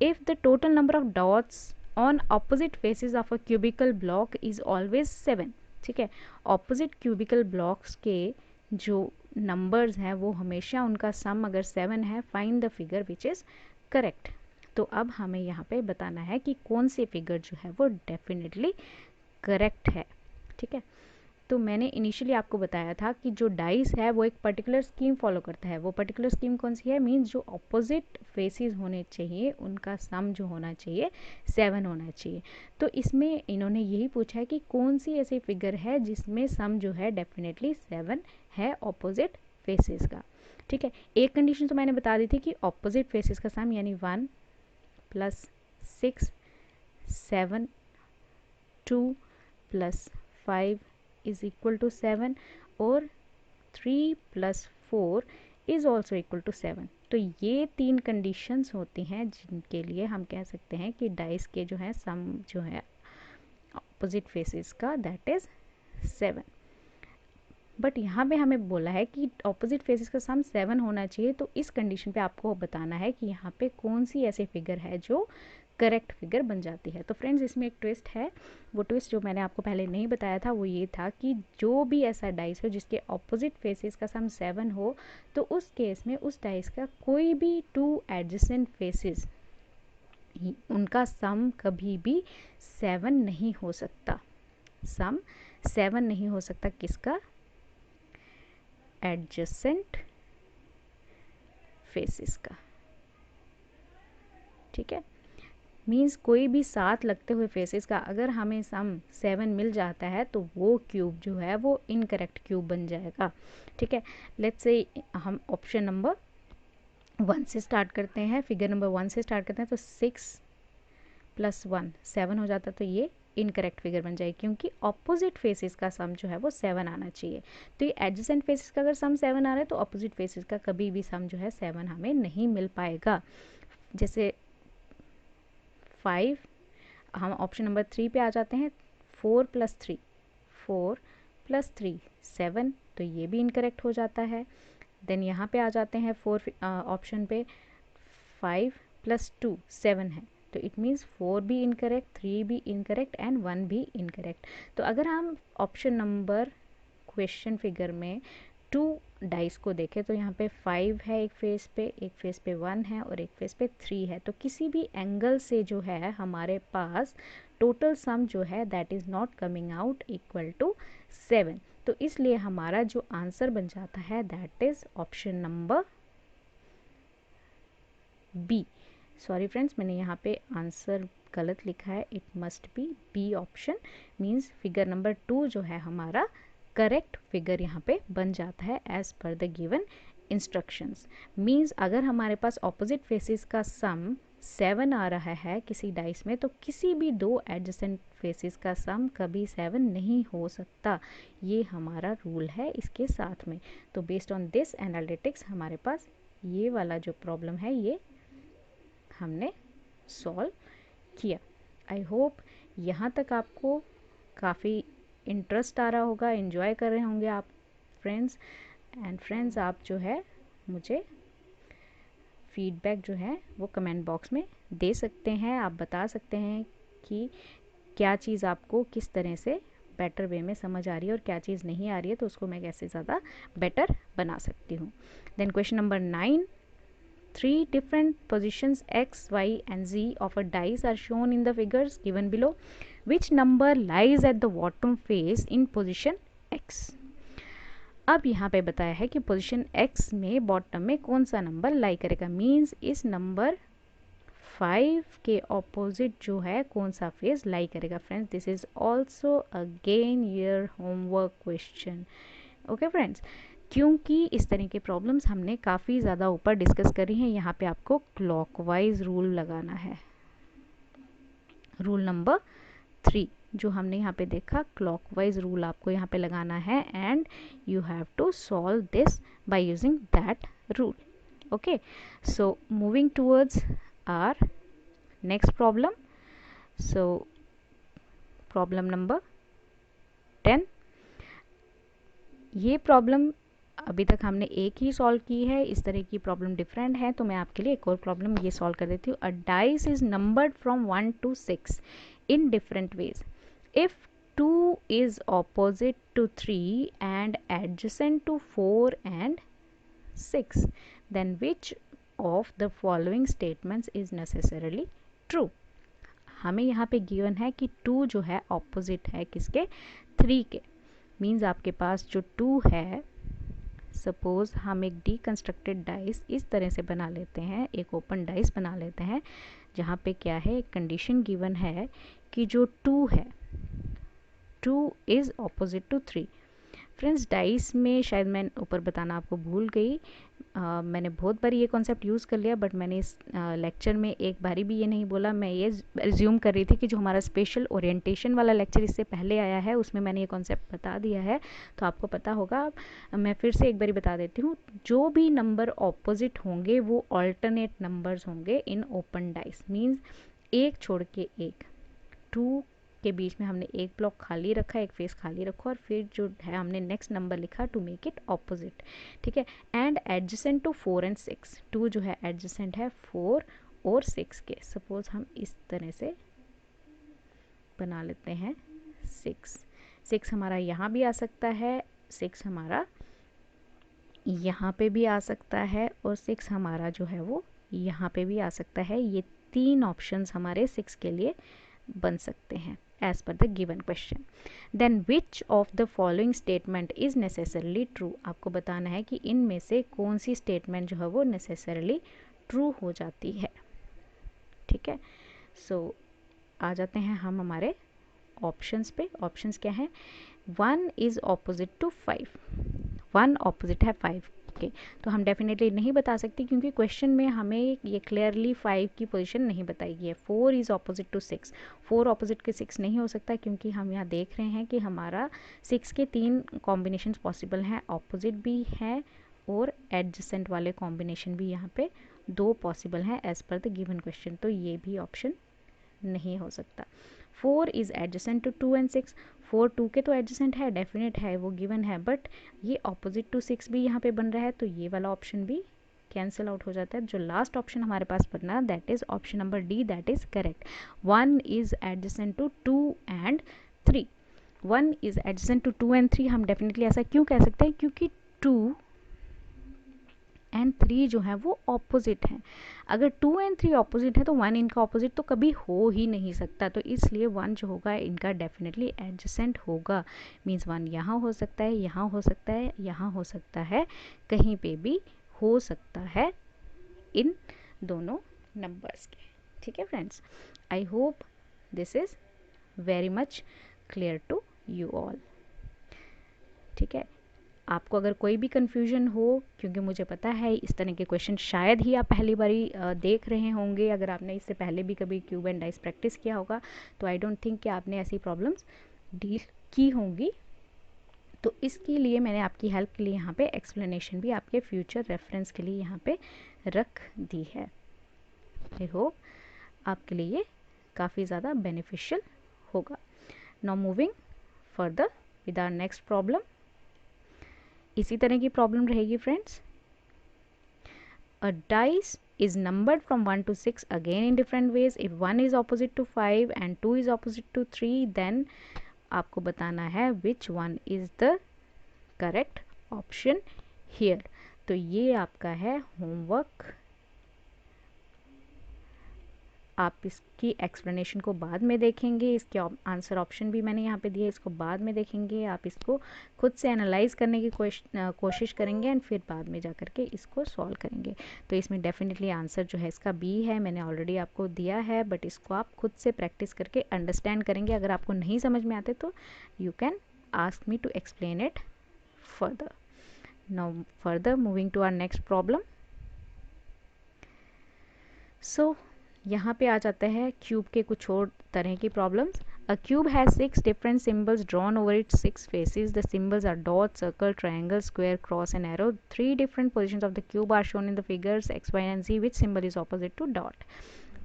if the total number of dots on opposite faces of a cubical block is always 7। ठीक है, ऑपोजिट क्यूबिकल ब्लॉक्स के जो नंबर्स हैं वो हमेशा उनका सम अगर 7 है, find the figure which is correct. तो अब हमें यहाँ पे बताना है कि कौन सी फिगर जो है वो डेफिनेटली करेक्ट है। ठीक है, तो मैंने इनिशियली आपको बताया था कि जो डाइस है वो एक पर्टिकुलर स्कीम फॉलो करता है। वो पर्टिकुलर स्कीम कौन सी है? मीन्स जो ऑपोजिट फेसेस होने चाहिए उनका सम जो होना चाहिए 7 होना चाहिए। तो इसमें इन्होंने यही पूछा है कि कौन सी ऐसी फिगर है जिसमें सम जो है डेफिनेटली 7 है ऑपोजिट फेसेस का। ठीक है, एक कंडीशन तो मैंने बता दी थी कि ऑपोजिट फेसेस का सम यानी 1 + 6 7 2 + 5 is equal to 7 और 3 + 4 is also equal to 7। तो ये 3 कंडीशंस होती हैं जिनके लिए हम कह सकते हैं कि डाइस के जो है सम जो है ऑपोजिट फेसेस का दैट इज 7। बट यहाँ पे हमें बोला है कि ऑपोजिट फेसेस का सम 7 होना चाहिए, तो इस कंडीशन पे आपको बताना है कि यहाँ पे कौन सी ऐसी फिगर है जो करेक्ट फिगर बन जाती है। तो फ्रेंड्स इसमें एक ट्विस्ट है, वो ट्विस्ट जो मैंने आपको पहले नहीं बताया था वो ये था कि जो भी ऐसा डाइस हो जिसके ऑपोजिट फेसेस का सम 7 हो, तो उस केस में उस डाइस का कोई भी 2 एडजेसेंट फेसेस उनका सम कभी भी 7 नहीं हो सकता। सम 7 नहीं हो सकता किसका? एडजेसेंट फेसेस का। ठीक है, मीन्स कोई भी साथ लगते हुए फेसेस का अगर हमें सम 7 मिल जाता है तो वो क्यूब जो है वो इनकरेक्ट क्यूब बन जाएगा। ठीक है, लेट्स से हम ऑप्शन नंबर 1 से स्टार्ट करते हैं, फिगर नंबर 1 से स्टार्ट करते हैं। तो 6 + 1 7 हो जाता, तो ये इनकरेक्ट फिगर बन जाएगी क्योंकि ऑपोजिट फेसेस का सम जो है वो 7 आना चाहिए। तो ये एडजेसेंट फेसेस का अगर सम 7 आ रहा है तो ऑपोजिट फेसेस का कभी भी सम जो है 7 हमें नहीं मिल पाएगा। जैसे 5, हम ऑप्शन नंबर 3 पे आ जाते हैं। 4 + 3 4 + 3 7, तो ये भी इनकरेक्ट हो जाता है। देन यहाँ पे आ जाते हैं 4 ऑप्शन पे। 5 + 2 7 है, तो इट मीन्स 4 भी इनकरेक्ट, 3 भी इनकरेक्ट एंड 1 भी इनकरेक्ट। तो अगर हम ऑप्शन नंबर क्वेश्चन फिगर में 2 डाइस को देखें तो यहाँ पे 5 है एक फेस पे 1 है और एक फेस पे 3 है। तो किसी भी एंगल से जो है हमारे पास टोटल सम जो है that is not coming out equal to 7। तो इसलिए हमारा जो आंसर बन जाता है that is option number B. Sorry friends, मैंने यहाँ पे आंसर गलत लिखा है, it must be B option. Means figure number 2 जो है हमारा करेक्ट फिगर यहाँ पे बन जाता है as per the given instructions. Means अगर हमारे पास ऑपोजिट फेसेस का सम 7 आ रहा है किसी डाइस में, तो किसी भी 2 एडजेसेंट फेसेस का सम कभी 7 नहीं हो सकता। ये हमारा रूल है इसके साथ में। तो बेस्ड ऑन दिस एनालिटिक्स हमारे पास ये वाला जो प्रॉब्लम है ये हमने सॉल्व किया। आई होप यहाँ तक आपको काफ़ी इंटरेस्ट आ रहा होगा, एंजॉय कर रहे होंगे आप फ्रेंड्स। एंड फ्रेंड्स आप जो है मुझे फीडबैक जो है वो कमेंट बॉक्स में दे सकते हैं। आप बता सकते हैं कि क्या चीज़ आपको किस तरह से बेटर वे में समझ आ रही है और क्या चीज़ नहीं आ रही है, तो उसको मैं कैसे ज़्यादा बेटर बना सकती हूँ। Then question number 9, 3 different positions x, y and z of a dice are shown in the figures given below. Which number lies at the bottom face in position x? अब यहाँ पे बताया है कि पोजीशन x में बॉटम में कौन सा नंबर लाई करेगा। मीन्स इस नंबर 5 के ऑपोजिट जो है कौन सा फेज लाई करेगा। Friends this is also again your homework question. Okay friends, क्योंकि इस तरह के प्रॉब्लम्स हमने काफ़ी ज़्यादा ऊपर डिस्कस करी हैं, यहाँ पे आपको क्लॉकवाइज रूल लगाना है। रूल नंबर 3 जो हमने यहाँ पे देखा, क्लॉकवाइज रूल आपको यहाँ पे लगाना है and you have to solve this by using that rule. Okay, so moving towards our next problem. So problem number 10। ये प्रॉब्लम अभी तक हमने एक ही सॉल्व की है, इस तरह की प्रॉब्लम डिफरेंट है, तो मैं आपके लिए एक और प्रॉब्लम ये सॉल्व कर देती हूँ। अ dice is numbered from 1 to 6 in different ways. If 2 is opposite to 3 and adjacent to 4 and 6, then which of the following statements is necessarily true. हमें यहाँ पे गिवन है कि 2 जो है ऑपोजिट है किसके, 3 के। मीन्स आपके पास जो 2 है, सपोज हम एक डीकंस्ट्रक्टेड डाइस इस तरह से बना लेते हैं, एक ओपन डाइस बना लेते हैं जहाँ पे क्या है, एक कंडीशन गिवन है कि जो 2 है, 2 is opposite to 3। Friends dice में शायद मैं ऊपर बताना आपको भूल गई, मैंने बहुत बारी ये कॉन्सेप्ट यूज़ कर लिया, बट मैंने इस लेक्चर में एक बारी भी ये नहीं बोला। मैं ये रिज्यूम कर रही थी कि जो हमारा स्पेशल ओरिएंटेशन वाला लेक्चर इससे पहले आया है उसमें मैंने ये कॉन्सेप्ट बता दिया है, तो आपको पता होगा। मैं फिर से एक बारी बता देती हूँ, जो भी नंबर ऑपोजिट होंगे वो ऑल्टरनेट नंबर्स होंगे इन ओपन डाइस। मीन्स एक छोड़ के एक, 2 के बीच में हमने एक ब्लॉक खाली रखा, एक फेस खाली रखा, और फिर जो है हमने नेक्स्ट नंबर लिखा टू मेक इट ऑपोजिट, ठीक है। एंड एडजेसेंट टू 4 and 6, 2 जो है एडजेसेंट है 4 और 6 के। सपोज हम इस तरह से बना लेते हैं 6 हमारा यहाँ भी आ सकता है, 6 हमारा यहाँ पे भी आ सकता है, और 6 हमारा जो है वो यहाँ पे भी आ सकता है। ये 3 ऑप्शंस हमारे 6 के लिए बन सकते हैं as per the given question. Then which of the following statement is necessarily true? आपको बताना है कि इनमें से कौन सी स्टेटमेंट जो है वो necessarily true हो जाती है, ठीक है। सो आ जाते हैं हम हमारे ऑप्शंस पे। ऑप्शंस क्या है, 1 is opposite to 5, 1 ऑपोजिट है 5 के, तो हम डेफिनेटली नहीं बता सकते क्योंकि क्वेश्चन में हमें ये क्लियरली 5 की पोजीशन नहीं बताई गई है। 4 इज़ ऑपोजिट टू 6, 4 ऑपोजिट के 6 नहीं हो सकता क्योंकि हम यहाँ देख रहे हैं कि हमारा 6 के 3 कॉम्बिनेशंस पॉसिबल हैं, ऑपोजिट भी हैं और एडजेसेंट वाले कॉम्बिनेशन भी यहाँ पे 2 पॉसिबल हैं as per the given question, तो ये भी ऑप्शन नहीं हो सकता। 4 इज़ एडजेसेंट टू 2 and 6, 4 2 के तो एडजेसेंट है, डेफिनेट है, वो गिवन है, बट ये ऑपोजिट टू 6 भी यहाँ पे बन रहा है, तो ये वाला ऑप्शन भी कैंसिल आउट हो जाता है। जो लास्ट ऑप्शन हमारे पास बना that is option number D, that is correct. 1 is adjacent to 2 and 3, 1 is adjacent to 2 and 3। हम डेफिनेटली ऐसा क्यों कह सकते हैं, क्योंकि 2 and 3 जो है वो ऑपोजिट हैं। अगर 2 and 3 ऑपोजिट है तो 1 इनका ऑपोजिट तो कभी हो ही नहीं सकता, तो इसलिए 1 जो होगा इनका डेफिनेटली एडजेसेंट होगा। मीन्स 1 यहाँ हो सकता है, यहाँ हो सकता है, यहाँ हो सकता है, कहीं पे भी हो सकता है इन दोनों नंबर्स के, ठीक है friends. I hope this is very much clear to you all, ठीक है। आपको अगर कोई भी कन्फ्यूजन हो, क्योंकि मुझे पता है इस तरह के क्वेश्चन शायद ही आप पहली बारी देख रहे होंगे, अगर आपने इससे पहले भी कभी क्यूब एंड डाइस प्रैक्टिस किया होगा तो आई डोंट थिंक कि आपने ऐसी प्रॉब्लम्स डील की होंगी, तो इसके लिए मैंने आपकी हेल्प के लिए यहाँ पे एक्सप्लेनेशन भी आपके फ्यूचर रेफरेंस के लिए यहाँ पे रख दी है। आई होप आपके लिए काफ़ी ज़्यादा बेनिफिशियल होगा। Now moving further with our next problem. इसी तरह की प्रॉब्लम रहेगी friends. A dice is numbered from 1 to 6 again in different ways. If 1 is opposite to 5 and 2 is opposite to 3, then आपको बताना है which one is the correct option here. तो ये आपका है होमवर्क, आप इसकी एक्सप्लेनेशन को बाद में देखेंगे, इसके आंसर ऑप्शन भी मैंने यहाँ पे दिए, इसको बाद में देखेंगे, आप इसको खुद से एनालाइज करने की कोशिश करेंगे एंड फिर बाद में जा कर के इसको सॉल्व करेंगे। तो इसमें डेफिनेटली आंसर जो है इसका बी है, मैंने ऑलरेडी आपको दिया है, बट इसको आप खुद से प्रैक्टिस करके अंडरस्टैंड करेंगे। अगर आपको नहीं समझ में आते तो you can ask me to explain it further. Now further moving to our next problem. So यहाँ पे आ जाता है क्यूब के कुछ और तरह की problems. A cube has 6 different symbols drawn over its 6 faces. The symbols are dot, circle, triangle, square, cross and arrow. 3 different positions of the cube are shown in the figures x, y and z। Which symbol is opposite to dot.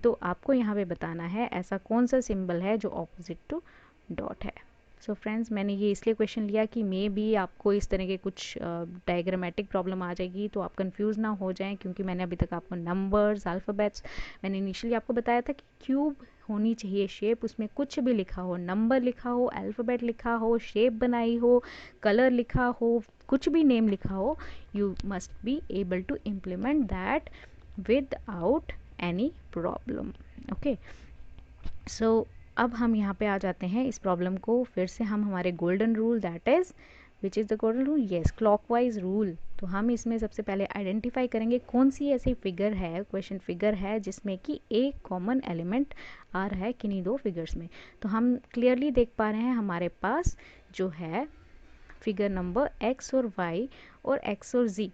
तो आपको यहाँ पे बताना है ऐसा कौन सा सिंबल है जो ऑपोजिट टू डॉट है। सो फ्रेंड्स, मैंने ये इसलिए क्वेश्चन लिया कि मे भी आपको इस तरह के कुछ डायग्रामेटिक प्रॉब्लम आ जाएगी तो आप कंफ्यूज ना हो जाएं, क्योंकि मैंने अभी तक आपको नंबर्स, अल्फ़ाबेट्स, मैंने इनिशियली आपको बताया था कि क्यूब होनी चाहिए शेप, उसमें कुछ भी लिखा हो, नंबर लिखा हो, अल्फ़ाबेट लिखा हो, शेप बनाई हो, कलर लिखा हो, कुछ भी नेम लिखा हो, you must be able to implement that without any problem. Okay, so अब हम यहाँ पे आ जाते हैं इस प्रॉब्लम को फिर से हम हमारे golden rule, that is which is the golden rule, yes clockwise rule. तो हम इसमें सबसे पहले आइडेंटिफाई करेंगे कौन सी ऐसी फिगर है, क्वेश्चन फिगर है जिसमें कि एक कॉमन एलिमेंट आ रहा है किन्हीं दो फिगर्स में। तो हम क्लियरली देख पा रहे हैं हमारे पास जो है फिगर नंबर x और y और x और z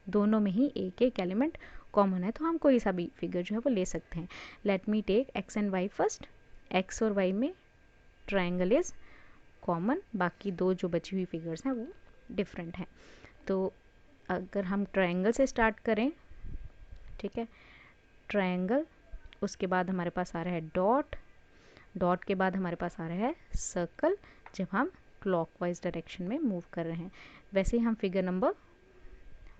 दोनों में ही एक एक एलिमेंट कॉमन है, तो हम कोई सा भी फिगर जो है वो ले सकते हैं। Let me take x and y first. x और y में ट्रायंगल इज कॉमन, बाकी दो जो बची हुई फिगर्स हैं वो डिफरेंट हैं। तो अगर हम ट्रायंगल से स्टार्ट करें, ठीक है, ट्रायंगल, उसके बाद हमारे पास आ रहा है डॉट, डॉट के बाद हमारे पास आ रहा है सर्कल, जब हम क्लॉकवाइज डायरेक्शन में मूव कर रहे हैं। वैसे ही हम फिगर नंबर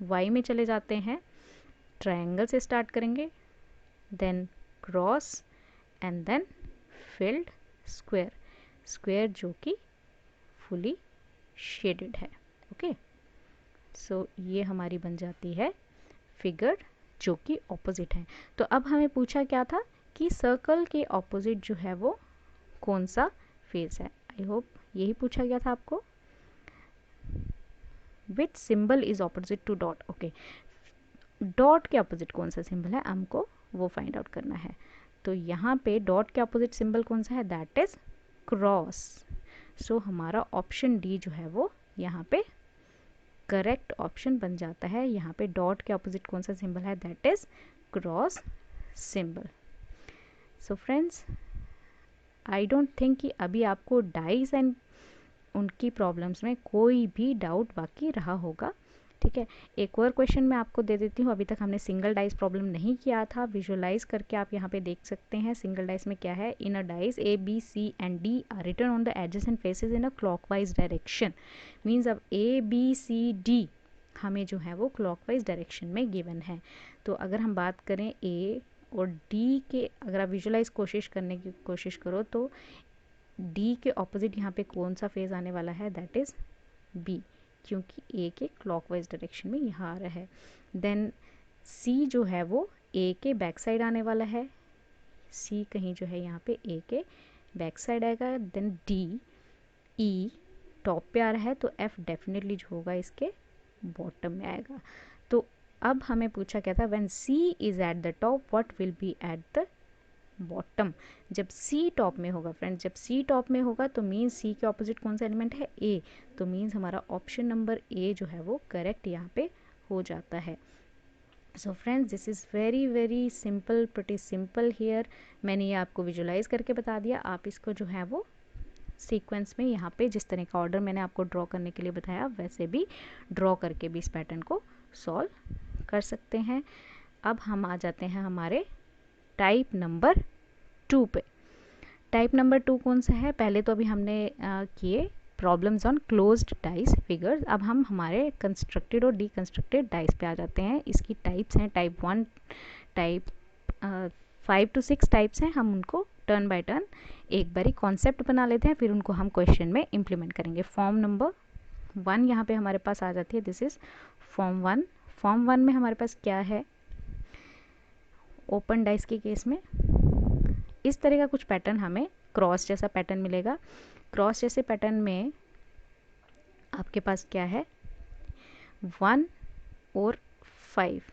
y में चले जाते हैं, ट्रायंगल से स्टार्ट करेंगे, then cross and then filled square, square जो कि फुली शेडेड है। ओके, सो ये हमारी बन जाती है फिगर जो कि ऑपोजिट है। तो अब हमें पूछा क्या था कि सर्कल के ऑपोजिट जो है वो कौन सा फेस है। आई होप यही पूछा गया था आपको। विच symbol is opposite to dot. Okay, dot के ऑपोजिट कौन सा सिंबल है हमको वो फाइंड आउट करना है। तो यहाँ पे डॉट के ऑपोजिट सिंबल कौन सा है, दैट इज क्रॉस। सो हमारा ऑप्शन डी जो है वो यहाँ पे करेक्ट ऑप्शन बन जाता है। यहाँ पे डॉट के ऑपोजिट कौन सा सिंबल है, that is cross symbol. So friends, I don't think कि अभी आपको डाइस एंड उनकी प्रॉब्लम्स में कोई भी डाउट बाकी रहा होगा। ठीक है, एक और क्वेश्चन मैं आपको दे देती हूँ। अभी तक हमने सिंगल डाइस प्रॉब्लम नहीं किया था, विजुअलाइज करके आप यहाँ पे देख सकते हैं सिंगल डाइस में क्या है। In a dice A B C and D are written on the edges and faces in a clockwise direction. Means अब ए बी सी डी हमें जो है वो क्लॉकवाइज डायरेक्शन में गिवन है। तो अगर हम बात करें ए और डी के, अगर आप विजुअलाइज कोशिश करने की कोशिश करो तो डी के ऑपोजिट यहाँ पे कौन सा फेज आने वाला है, दैट इज बी, क्योंकि ए के क्लॉकवाइज डायरेक्शन में यहाँ आ रहा है। देन सी जो है वो ए के बैक साइड आने वाला है, सी कहीं जो है यहाँ पे ए के बैक साइड आएगा। देन डी, ई टॉप पे आ रहा है, तो एफ डेफिनेटली जो होगा इसके बॉटम में आएगा। तो अब हमें पूछा क्या था, when C is at the top what will be at the bottom. जब सी टॉप में होगा फ्रेंड्स, जब सी टॉप में होगा तो मीन्स सी के ऑपोजिट कौन सा एलिमेंट है, ए, तो मीन्स हमारा ऑप्शन नंबर ए जो है वो करेक्ट यहाँ पे हो जाता है। So friends, this is very very simple, pretty simple here. मैंने ये आपको विजुलाइज करके बता दिया, आप इसको जो है वो सीक्वेंस में यहाँ पे जिस तरह का ऑर्डर मैंने आपको ड्रॉ करने के लिए बताया वैसे भी ड्रॉ करके भी इस पैटर्न को सॉल्व कर सकते हैं। अब हम आ जाते हैं हमारे टाइप नंबर 2 पे। टाइप नंबर 2 कौन सा है, पहले तो अभी हमने किए problems on closed dice figures. अब हम हमारे कंस्ट्रक्टेड और डीकंस्ट्रक्टेड डाइस पे आ जाते हैं। इसकी टाइप्स हैं टाइप 1, टाइप 5 to 6 टाइप्स हैं। हम उनको टर्न बाय टर्न एक बारी कॉन्सेप्ट बना लेते हैं, फिर उनको हम क्वेश्चन में इम्प्लीमेंट करेंगे। फॉर्म नंबर 1 यहाँ पे हमारे पास आ जाती है, दिस इज फॉर्म 1। फॉर्म 1 में हमारे पास क्या है, ओपन डाइस के केस में इस तरह का कुछ पैटर्न हमें क्रॉस जैसा पैटर्न मिलेगा। क्रॉस जैसे पैटर्न में आपके पास क्या है, 1 और 5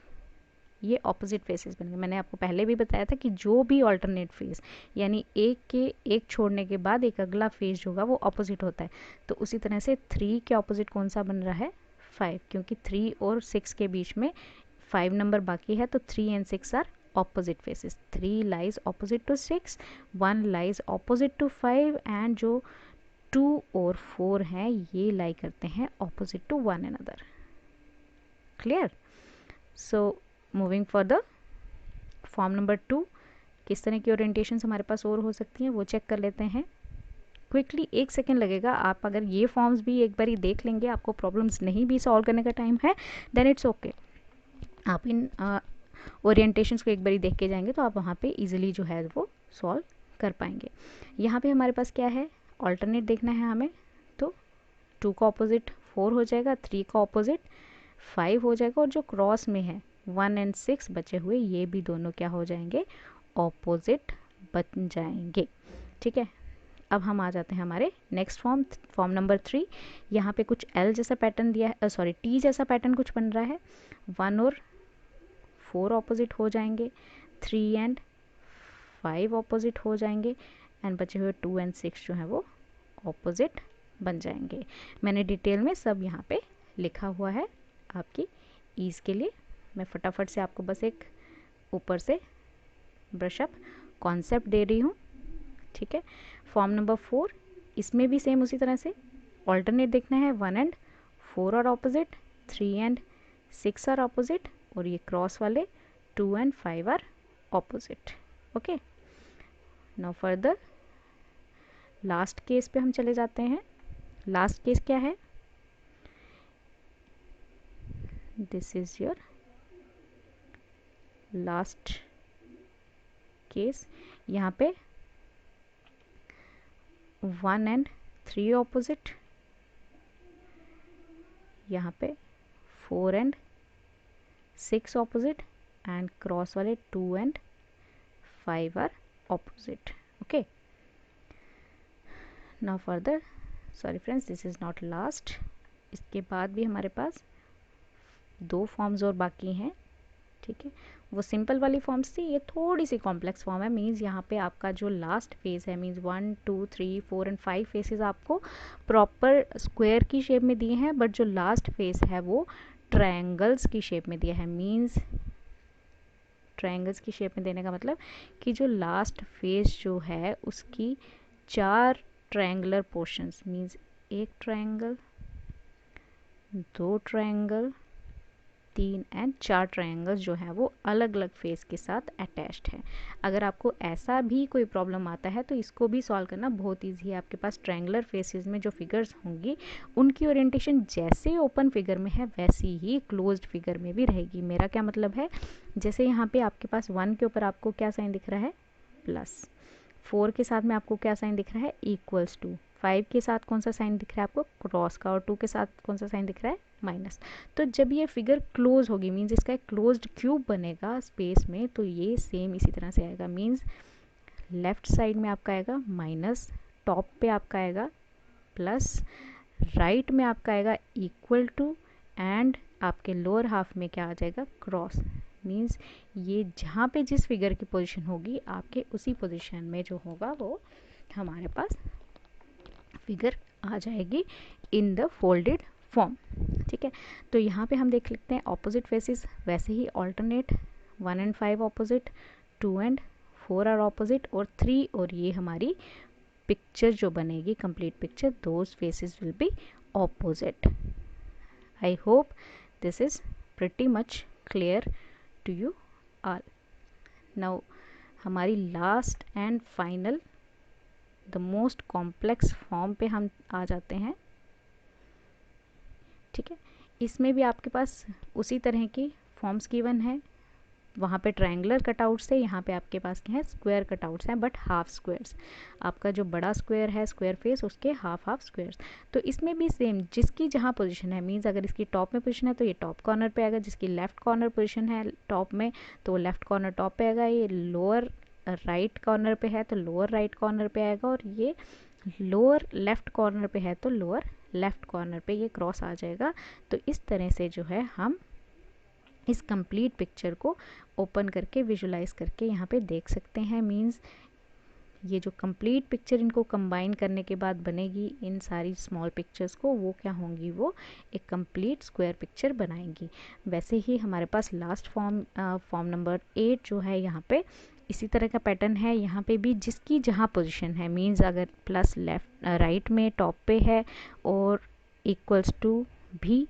ये ऑपोजिट फेसेस बनेंगे। मैंने आपको पहले भी बताया था कि जो भी ऑल्टरनेट फेस, यानी एक छोड़ने के बाद एक अगला फेस जो होगा वो ऑपोजिट होता है। तो उसी तरह से 3 के ऑपोजिट कौन सा बन रहा है, 5, क्योंकि 3 और 6 के बीच में 5 नंबर बाकी है, तो 3 and 6 are opposite faces. 3 lies opposite to 6, 1 lies opposite to 5 and जो 2 और 4 हैं ये लाई करते हैं opposite to one another. Clear? So moving further, form number 2, किस तरह की ओरिएंटेशन हमारे पास और हो सकती हैं वो चेक कर लेते हैं क्विकली। 1 सेकेंड लगेगा। आप अगर ये फॉर्म्स भी एक बारी देख लेंगे, आपको प्रॉब्लम्स नहीं भी सॉल्व करने का टाइम है, देन इट्स ओके। आप इन ओरिएंटेशंस को एक बारी देख के जाएंगे तो आप वहाँ पे इजीली जो है वो सॉल्व कर पाएंगे। यहाँ पे हमारे पास क्या है, ऑल्टरनेट देखना है हमें, तो 2 का ऑपोजिट 4 हो जाएगा, 3 का ऑपोजिट 5 हो जाएगा, और जो क्रॉस में है 1 एंड 6 बचे हुए ये भी दोनों क्या हो जाएंगे, ऑपोजिट बन जाएंगे। ठीक है, अब हम आ जाते हैं हमारे नेक्स्ट फॉर्म, फॉर्म नंबर 3। यहाँ पे कुछ एल जैसा पैटर्न दिया है, सॉरी टी जैसा पैटर्न कुछ बन रहा है। 1 और 4 ऑपोजिट हो जाएंगे, 3 एंड 5 ऑपोजिट हो जाएंगे, एंड बचे हुए 2 एंड 6 जो है वो ऑपोजिट बन जाएंगे। मैंने डिटेल में सब यहाँ पे लिखा हुआ है आपकी ईज़ के लिए। मैं फटाफट से आपको बस एक ऊपर से ब्रश अप कॉन्सेप्ट दे रही हूँ। ठीक है, फॉर्म नंबर 4, इसमें भी सेम उसी तरह से ऑल्टरनेट देखना है। 1 and 4 are opposite, 3 and 6 are opposite, और ये क्रॉस वाले 2 and 5 are opposite. Okay, now further last case पे हम चले जाते हैं। लास्ट केस क्या है, this is your last case. यहाँ पे 1 एंड 3 ऑपोजिट, यहाँ पे 4 एंड 6 ऑपोजिट, एंड क्रॉस वाले 2 and 5 are opposite. Okay, now further, sorry friends, this is not last. इसके बाद भी हमारे पास 2 फॉर्म्स और बाकी हैं। ठीक है, वो सिंपल वाली फॉर्म्स थी, ये थोड़ी सी कॉम्प्लेक्स फॉर्म है। मींस यहाँ पे आपका जो लास्ट फेस है, मींस 1 2 3 4 एंड 5 फेसेस आपको प्रॉपर स्क्वायर की शेप में दिए हैं, बट जो लास्ट फेस है वो ट्रायंगल्स की शेप में दिया है। मींस ट्रायंगल्स की शेप में देने का मतलब कि जो लास्ट फेस जो है उसकी 4 triangular portions, means 1 triangle, 2 triangle, 3 and 4 triangles जो है वो अलग अलग फेस के साथ अटैच्ड है। अगर आपको ऐसा भी कोई प्रॉब्लम आता है तो इसको भी सॉल्व करना बहुत ईजी है। आपके पास ट्रायंगुलर फेसेस में जो फिगर्स होंगी उनकी ओरिएंटेशन जैसे ओपन फिगर में है वैसी ही क्लोज्ड फिगर में भी रहेगी। मेरा क्या मतलब है, जैसे यहाँ पे आपके पास 1 के ऊपर आपको क्या साइन दिख रहा है, प्लस, 4 के साथ में आपको क्या साइन दिख रहा है, इक्वल्स टू, 5 के साथ कौन सा साइन दिख रहा है आपको, क्रॉस का, और 2 के साथ कौन सा साइन दिख रहा है, माइनस। तो जब ये फिगर क्लोज होगी, मीन्स इसका एक क्लोज्ड क्यूब बनेगा स्पेस में, तो ये सेम इसी तरह से आएगा। मीन्स लेफ्ट साइड में आपका आएगा माइनस, टॉप पे आपका आएगा प्लस, राइट में आपका आएगा इक्वल टू, एंड आपके लोअर हाफ में क्या आ जाएगा, क्रॉस। मीन्स ये जहाँ पे जिस फिगर की पोजीशन होगी आपके उसी पोजीशन में जो होगा वो हमारे पास फिगर आ जाएगी इन द फोल्डेड फॉर्म। ठीक है, तो यहाँ पे हम देख लेते हैं ऑपोजिट फेसेस, वैसे ही alternate 1 and 5 opposite, 2 and 4 are opposite, और 3, और ये हमारी पिक्चर जो बनेगी complete picture, those faces will be opposite. I hope this is pretty much clear to you all. Now हमारी last and final the most complex form पे हम आ जाते हैं। ठीक है, इसमें भी आपके पास उसी तरह की फॉर्म्स गिवन है। वहाँ पे ट्रायंगुलर कटआउट्स है, यहाँ पे आपके पास क्या है, स्क्वायर कटआउट्स हैं, बट हाफ स्क्वायर्स। आपका जो बड़ा स्क्वायर है, स्क्वायर फेस, उसके हाफ हाफ स्क्वायर्स। तो इसमें भी सेम, जिसकी जहाँ पोजीशन है, मींस अगर इसकी टॉप में पोजीशन है तो ये टॉप कॉर्नर पे आएगा, जिसकी लेफ्ट कॉर्नर पोजीशन है टॉप में तो लेफ्ट कॉर्नर टॉप पे आएगा, ये लोअर राइट कॉर्नर पे है तो लोअर राइट कॉर्नर पे आएगा, और ये लोअर लेफ्ट कॉर्नर पे है तो लोअर लेफ्ट कॉर्नर पे ये क्रॉस आ जाएगा। तो इस तरह से जो है हम इस कंप्लीट पिक्चर को ओपन करके विजुलाइज करके यहाँ पे देख सकते हैं। मींस ये जो कंप्लीट पिक्चर इनको कंबाइन करने के बाद बनेगी, इन सारी स्मॉल पिक्चर्स को, वो क्या होंगी, वो एक कंप्लीट स्क्वायर पिक्चर बनाएंगी। वैसे ही हमारे पास लास्ट फॉर्म नंबर 8 जो है, यहाँ पे इसी तरह का पैटर्न है। यहाँ पे भी जिसकी जहाँ पोजीशन है, मींस अगर प्लस लेफ्ट राइट में टॉप पे है और इक्वल्स टू भी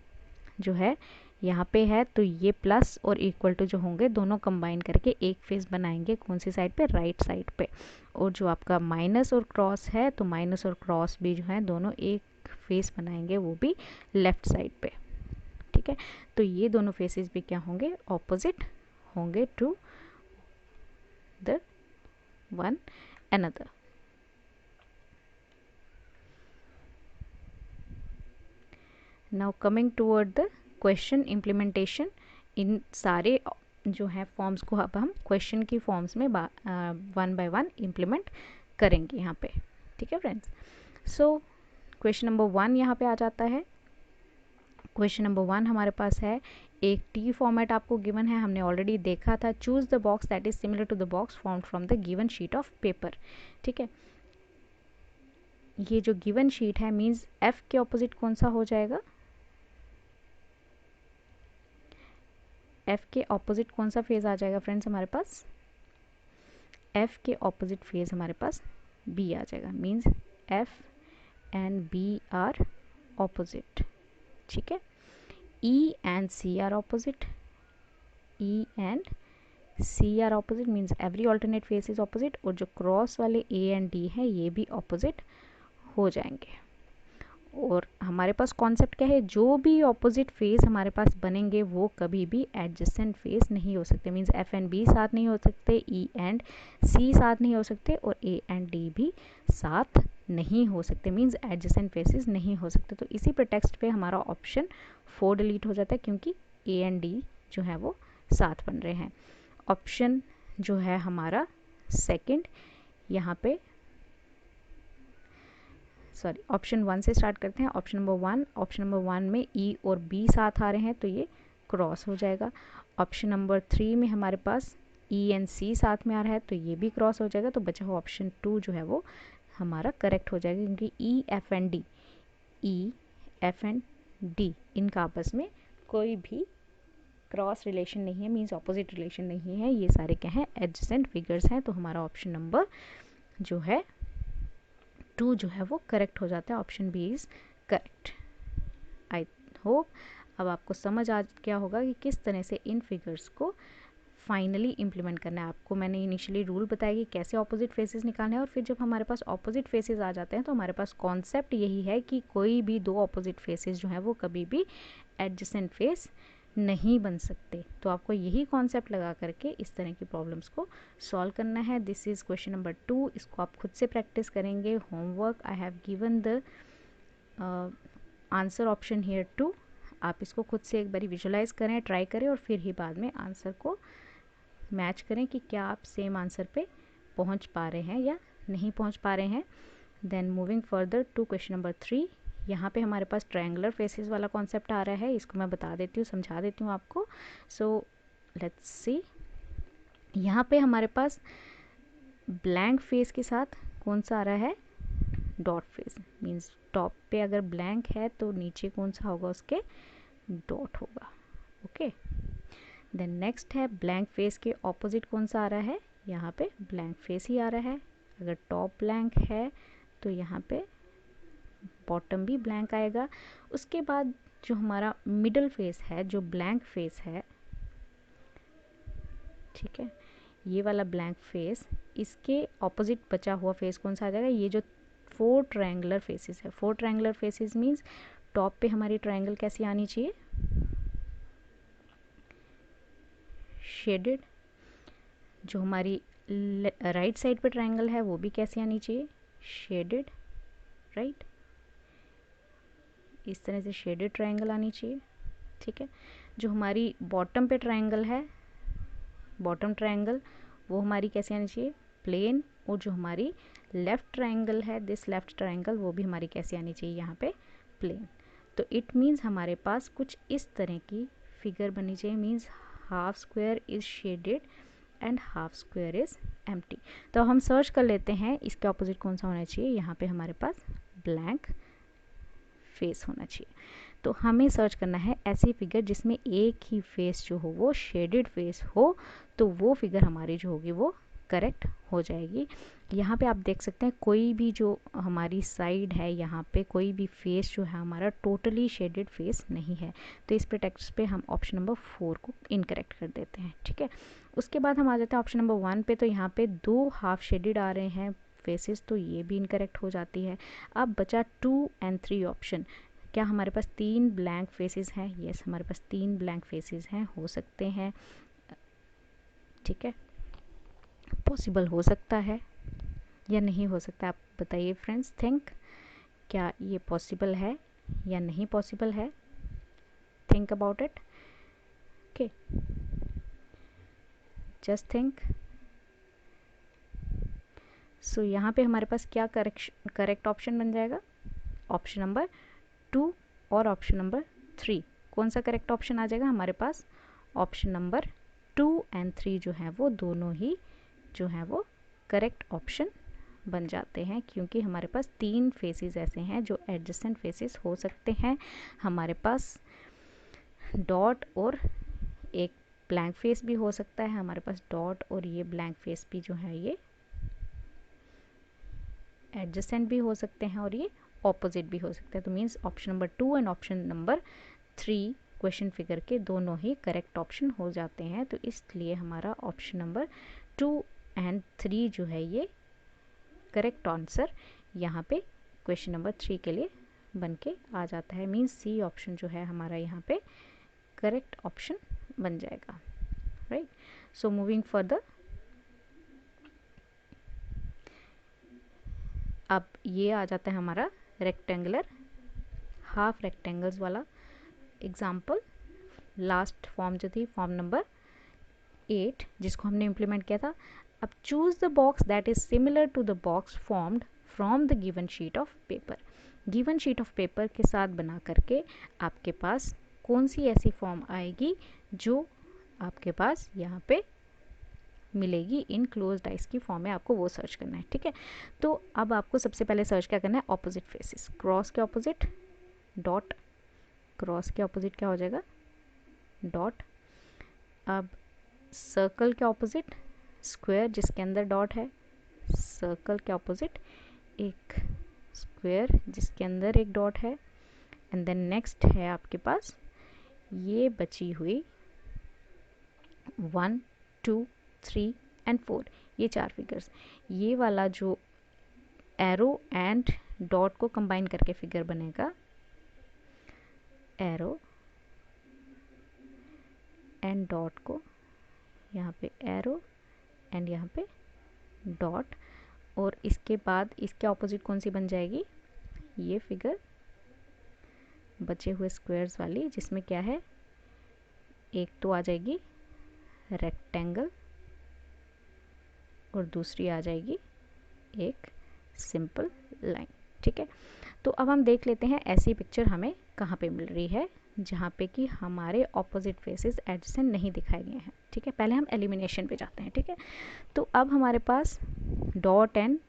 जो है यहाँ पे है, तो ये प्लस और इक्वल टू जो होंगे दोनों कंबाइन करके एक फेस बनाएंगे, कौन सी साइड पे, राइट साइड पे। और जो आपका माइनस और क्रॉस है, तो माइनस और क्रॉस भी जो है दोनों एक फेस बनाएंगे, वो भी लेफ्ट साइड पे। ठीक है, तो ये दोनों फेसेस भी क्या होंगे, ऑपोजिट होंगे to the one another. Now coming toward the question implementation, इन सारे जो है फॉर्म्स को अब हम क्वेश्चन की फॉर्म्स में वन बाय वन इम्प्लीमेंट करेंगे यहाँ पे, ठीक है फ्रेंड्स। सो क्वेश्चन नंबर 1 यहाँ पे आ जाता है। क्वेश्चन नंबर 1 हमारे पास है, एक टी फॉर्मेट आपको गिवन है, हमने ऑलरेडी देखा था। Choose the box that is similar to the box formed from the given sheet of paper, ठीक है। ये जो गिवन शीट है मीन्स एफ के ऑपोजिट कौन सा हो जाएगा, एफ के ऑपोजिट कौन सा फेज आ जाएगा फ्रेंड्स हमारे पास, एफ के ऑपोजिट फेज हमारे पास बी आ जाएगा। Means F and B are opposite, ठीक है। E and C are opposite, E and C are opposite means every alternate face is opposite, और जो क्रॉस वाले ए एंड डी है ये भी ऑपोजिट हो जाएंगे। और हमारे पास कॉन्सेप्ट क्या है, जो भी ऑपोजिट फेस हमारे पास बनेंगे वो कभी भी एडजेसेंट फेस नहीं हो सकते। मीन्स एफ एंड बी साथ नहीं हो सकते, ई एंड सी साथ नहीं हो सकते, और ए एंड डी भी साथ नहीं हो सकते। मीन्स एडजेसेंट फेसेस नहीं हो सकते। तो इसी प्रेटेक्स्ट पे हमारा ऑप्शन 4 डिलीट हो जाता है, क्योंकि ए एंड डी जो है वो साथ बन रहे हैं। ऑप्शन जो है हमारा सेकंड, यहाँ पे सॉरी ऑप्शन 1 से स्टार्ट करते हैं। ऑप्शन नंबर 1, ऑप्शन नंबर 1 में ई और बी साथ आ रहे हैं तो ये क्रॉस हो जाएगा। ऑप्शन नंबर 3 में हमारे पास ई एंड सी साथ में आ रहा है तो ये भी क्रॉस हो जाएगा। तो बचा हुआ ऑप्शन 2 जो है वो हमारा करेक्ट हो जाएगा, क्योंकि ई एफ एंड डी इनका आपस में कोई भी क्रॉस रिलेशन नहीं है, मीन्स ऑपोजिट रिलेशन नहीं है। ये सारे क्या हैं, एडजेसेंट फिगर्स हैं। तो हमारा ऑप्शन नंबर जो है 2 जो है वो करेक्ट हो जाता है। Option B is correct. I hope अब आपको समझ आ गया होगा कि किस तरह से इन फिगर्स को फाइनली इम्प्लीमेंट करना है। आपको मैंने इनिशियली रूल बताया कि कैसे ऑपोजिट फेसेस निकालने हैं, और फिर जब हमारे पास ऑपोजिट फेसेस आ जाते हैं तो हमारे पास कॉन्सेप्ट यही है कि कोई भी दो ऑपोजिट फेसेस जो हैं वो कभी भी एडजेसेंट फेस नहीं बन सकते। तो आपको यही कॉन्सेप्ट लगा करके इस तरह की प्रॉब्लम्स को सॉल्व करना है। This is question number 2। इसको आप खुद से प्रैक्टिस करेंगे। Homework I have given the answer option here too. आप इसको खुद से एक बारी विजुलाइज करें, ट्राई करें, और फिर ही बाद में आंसर को मैच करें कि क्या आप सेम आंसर पे पहुंच पा रहे हैं या नहीं पहुंच पा रहे हैं। Then moving further to question number 3। यहाँ पे हमारे पास ट्रायंगुलर फेसेस वाला कॉन्सेप्ट आ रहा है। इसको मैं बता देती हूँ, समझा देती हूँ आपको। सो लेट्स सी, यहाँ पे हमारे पास ब्लैंक फेस के साथ कौन सा आ रहा है, डॉट फेस। मीन्स टॉप पे अगर ब्लैंक है तो नीचे कौन सा होगा, उसके डॉट होगा। ओके, देन नेक्स्ट है ब्लैंक फेस के ऑपोजिट कौन सा आ रहा है, यहाँ पे ब्लैंक फेस ही आ रहा है। अगर टॉप ब्लैंक है तो यहाँ पे बॉटम भी ब्लैंक आएगा। उसके बाद जो हमारा मिडल फेस है, जो ब्लैंक फेस है, ठीक है, ये वाला ब्लैंक फेस, इसके ऑपोजिट बचा हुआ फेस कौन सा आ जाएगा, ये जो 4 ट्रायंगुलर फेसेस है। 4 ट्रायंगुलर फेसेस मीन्स टॉप पे हमारी ट्रायंगल कैसी आनी चाहिए, शेडेड। जो हमारी राइट साइड पे ट्रायंगल है वो भी कैसी आनी चाहिए, शेडेड, राइट। इस तरह से शेडेड ट्रायंगल आनी चाहिए, ठीक है। जो हमारी बॉटम पे ट्रायंगल है, बॉटम ट्रायंगल, वो हमारी कैसी आनी चाहिए, प्लेन। और जो हमारी लेफ्ट ट्रायंगल है, दिस लेफ्ट ट्रायंगल, वो भी हमारी कैसी आनी चाहिए, यहाँ पे प्लेन। तो इट मीन्स हमारे पास कुछ इस तरह की फिगर बनी चाहिए। Means half square is shaded and half square is empty. तो हम सर्च कर लेते हैं इसके ऑपोजिट कौन सा होना चाहिए। यहाँ पे हमारे पास ब्लैंक फेस होना चाहिए। तो हमें सर्च करना है ऐसी फिगर जिसमें एक ही फेस जो हो वो शेडेड फेस हो, तो वो फिगर हमारी जो होगी वो करेक्ट हो जाएगी। यहाँ पे आप देख सकते हैं कोई भी जो हमारी साइड है, यहाँ पे कोई भी फेस जो है हमारा टोटली शेडेड फेस नहीं है। तो इस प्रेटेक्स्ट पे हम ऑप्शन नंबर 4 को इनकरेक्ट कर देते हैं, ठीक है। उसके बाद हम आ जाते हैं ऑप्शन नंबर 1 पे। तो यहाँ पे 2 हाफ शेडेड आ रहे हैं फेसेस, तो ये भी इनकरेक्ट हो जाती है। अब बचा 2 एंड 3 ऑप्शन। क्या हमारे पास 3 ब्लैंक फेसेस हैं, यस हमारे पास 3 ब्लैंक फेसेस हैं, हो सकते हैं, ठीक है, पॉसिबल हो सकता है या नहीं हो सकता। आप बताइए फ्रेंड्स, थिंक क्या ये पॉसिबल है या नहीं पॉसिबल है, think about it. Okay, just think. So यहाँ पे हमारे पास क्या करेक्ट ऑप्शन बन जाएगा? ऑप्शन नंबर 2 और ऑप्शन नंबर 3। कौन सा करेक्ट ऑप्शन आ जाएगा हमारे पास? ऑप्शन नंबर 2 एंड 3 जो है वो दोनों ही जो है वो करेक्ट ऑप्शन बन जाते हैं, क्योंकि हमारे पास 3 फेसेस ऐसे हैं जो एडजेसेंट फेसेस हो सकते हैं। हमारे पास डॉट और एक ब्लैंक फेस भी हो सकता है, हमारे पास डॉट और ये ब्लैंक फेस भी जो है ये एडजेसेंट भी हो सकते हैं और ये ऑपोजिट भी हो सकते हैं। तो means option number 2 and option number 3 question figure के दोनों ही करेक्ट ऑप्शन हो जाते हैं। तो इसलिए हमारा ऑप्शन नंबर 2 एंड 3 जो है ये करेक्ट आंसर यहाँ पे क्वेश्चन नंबर 3 के लिए बन के आ जाता है। मीन्स सी ऑप्शन जो है हमारा यहाँ पे करेक्ट ऑप्शन बन जाएगा, राइट। सो मूविंग फर्दर, अब ये आ जाता है हमारा रेक्टेंगुलर हाफ रेक्टेंगल्स वाला एग्जाम्पल। लास्ट फॉर्म जो थी फॉर्म नंबर 8 जिसको हमने इम्प्लीमेंट किया था। अब choose the box that is similar to the box formed from the given sheet of paper. Given sheet of paper के साथ बना करके आपके पास कौन सी ऐसी फॉर्म आएगी जो आपके पास यहाँ पे मिलेगी इन क्लोज्ड डाइस की फॉर्म में, आपको वो सर्च करना है, ठीक है। तो अब आपको सबसे पहले सर्च क्या करना है? Opposite faces. क्रॉस के ऑपोजिट डॉट, क्रॉस के ऑपोजिट क्या हो जाएगा? डॉट। अब सर्कल के ऑपोजिट स्क्वायर जिसके अंदर डॉट है, सर्कल के ऑपोजिट एक स्क्वायर जिसके अंदर एक डॉट है। एंड देन नेक्स्ट है आपके पास ये बची हुई 1 2 3 एंड 4 ये 4 फिगर्स। ये वाला जो एरो एंड डॉट को कंबाइन करके फिगर बनेगा, एरो एंड डॉट को, यहाँ पे एरो एंड यहाँ पे डॉट, और इसके बाद इसके ऑपोजिट कौन सी बन जाएगी? ये फिगर बचे हुए स्क्वायर्स वाली, जिसमें क्या है? एक तो आ जाएगी रेक्टेंगल और दूसरी आ जाएगी एक सिंपल लाइन, ठीक है। तो अब हम देख लेते हैं ऐसी पिक्चर हमें कहाँ पे मिल रही है जहाँ पे कि हमारे ऑपोजिट फेसेस एडजेसेंट नहीं दिखाए गए हैं, ठीक है। पहले हम एलिमिनेशन पे जाते हैं, ठीक है। तो अब हमारे पास डॉट एंड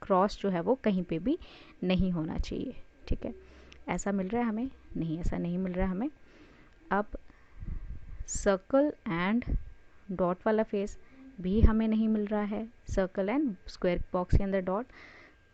क्रॉस जो है वो कहीं पे भी नहीं होना चाहिए, ठीक है। ऐसा मिल रहा है हमें? नहीं, ऐसा नहीं मिल रहा है हमें। अब सर्कल एंड डॉट वाला फेस भी हमें नहीं मिल रहा है, सर्कल एंड स्क्वायर बॉक्स के अंदर डॉट।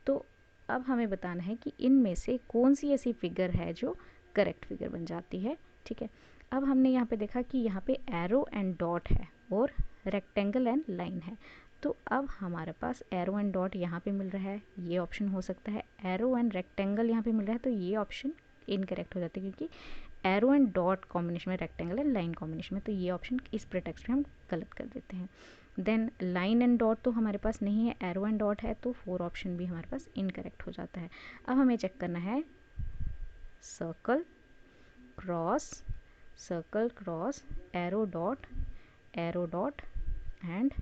तो अब हमें बताना है कि इनमें से कौन सी ऐसी फिगर है जो करेक्ट फिगर बन जाती है, ठीक है। अब हमने यहाँ पे देखा कि यहाँ पे एरो एंड डॉट है और रेक्टेंगल एंड लाइन है। तो अब हमारे पास एरो एंड डॉट यहाँ पे मिल रहा है, ये ऑप्शन हो सकता है। एरो एंड रेक्टेंगल यहाँ पे मिल रहा है, तो ये ऑप्शन इनकरेक्ट हो जाता है, क्योंकि एरो एंड डॉट कॉम्बिनेशन में रेक्टेंगल एंड लाइन कॉम्बिनेशन में, तो ये ऑप्शन इस प्रीटेक्स्ट में हम गलत कर देते हैं। देन लाइन एंड डॉट तो हमारे पास नहीं है, एरो एंड डॉट है, तो 4 ऑप्शन भी हमारे पास इनकरेक्ट हो जाता है। अब हमें चेक करना है circle cross, circle cross, arrow dot and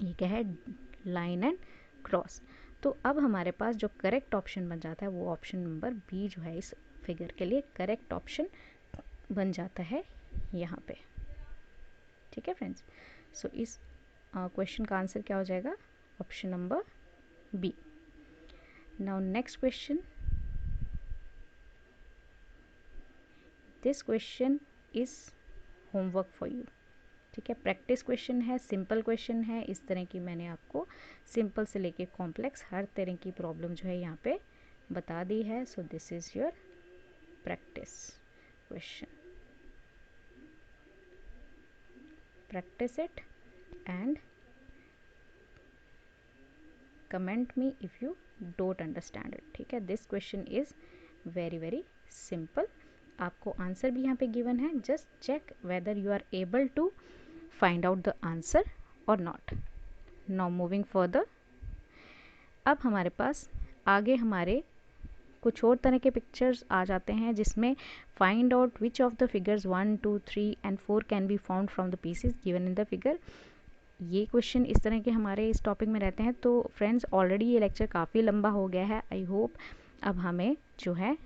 ये क्या है? Line and cross. तो अब हमारे पास जो करेक्ट ऑप्शन बन जाता है वो ऑप्शन नंबर बी जो है इस फिगर के लिए करेक्ट ऑप्शन बन जाता है यहाँ पे, ठीक है फ्रेंड्स। सो इस क्वेश्चन का आंसर क्या हो जाएगा? Option number B. Now next question, this question is homework for you, ठीक है। प्रैक्टिस क्वेश्चन है, सिंपल क्वेश्चन है। इस तरह की मैंने आपको सिंपल से लेके कॉम्प्लेक्स हर तरह की प्रॉब्लम जो है यहाँ पे बता दी है। So this is your practice question, practice it and comment me if you don't understand it, ठीक है। this question is very very simple। आपको आंसर भी यहाँ पे गिवन है, just check whether you are able to find out the answer or not। now moving further, अब हमारे पास आगे हमारे कुछ और तरह के पिक्चर्स आ जाते हैं जिसमें find out which of the figures 1, 2, 3 and 4 can be found from the pieces given in the figure. ये क्वेश्चन इस तरह के हमारे इस टॉपिक में रहते हैं। तो फ्रेंड्स ऑलरेडी ये लेक्चर काफ़ी लंबा हो गया है। आई होप अब हमें जो है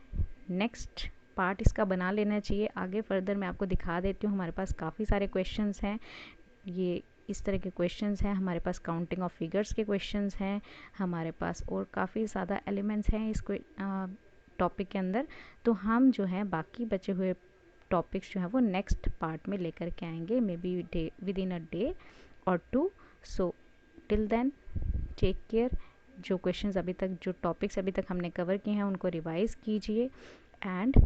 नेक्स्ट पार्ट इसका बना लेना चाहिए। आगे फर्दर मैं आपको दिखा देती हूँ, हमारे पास काफ़ी सारे क्वेश्चंस हैं। ये इस तरह के क्वेश्चंस हैं, हमारे पास काउंटिंग ऑफ फिगर्स के क्वेश्चंस हैं, हमारे पास और काफ़ी ज़्यादा एलिमेंट्स हैं इस टॉपिक के अंदर। तो हम जो है बाकी बचे हुए टॉपिक्स जो है वो नेक्स्ट पार्ट में लेकर के आएंगे, maybe day within a day और 2। So till then take care. जो क्वेश्चंस अभी तक, जो टॉपिक्स अभी तक हमने कवर किए हैं उनको रिवाइज कीजिए and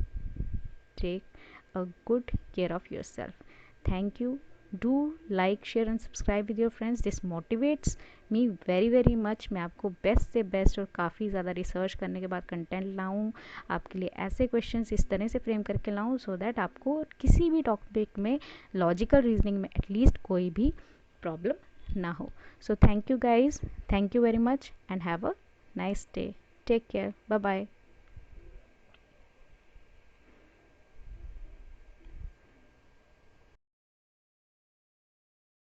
take a good care of yourself. Thank you. Do like, share and subscribe with your friends. This motivates me very very much. मैं आपको बेस्ट से बेस्ट और काफ़ी ज़्यादा रिसर्च करने के बाद कंटेंट लाऊं, आपके लिए ऐसे क्वेश्चंस इस तरह से फ्रेम करके लाऊं सो दैट आपको किसी भी टॉपिक में लॉजिकल रीजनिंग में एटलीस्ट कोई भी प्रॉब्लम ना हो। So thank you guys, thank you very much and have a nice day. Take care, bye bye.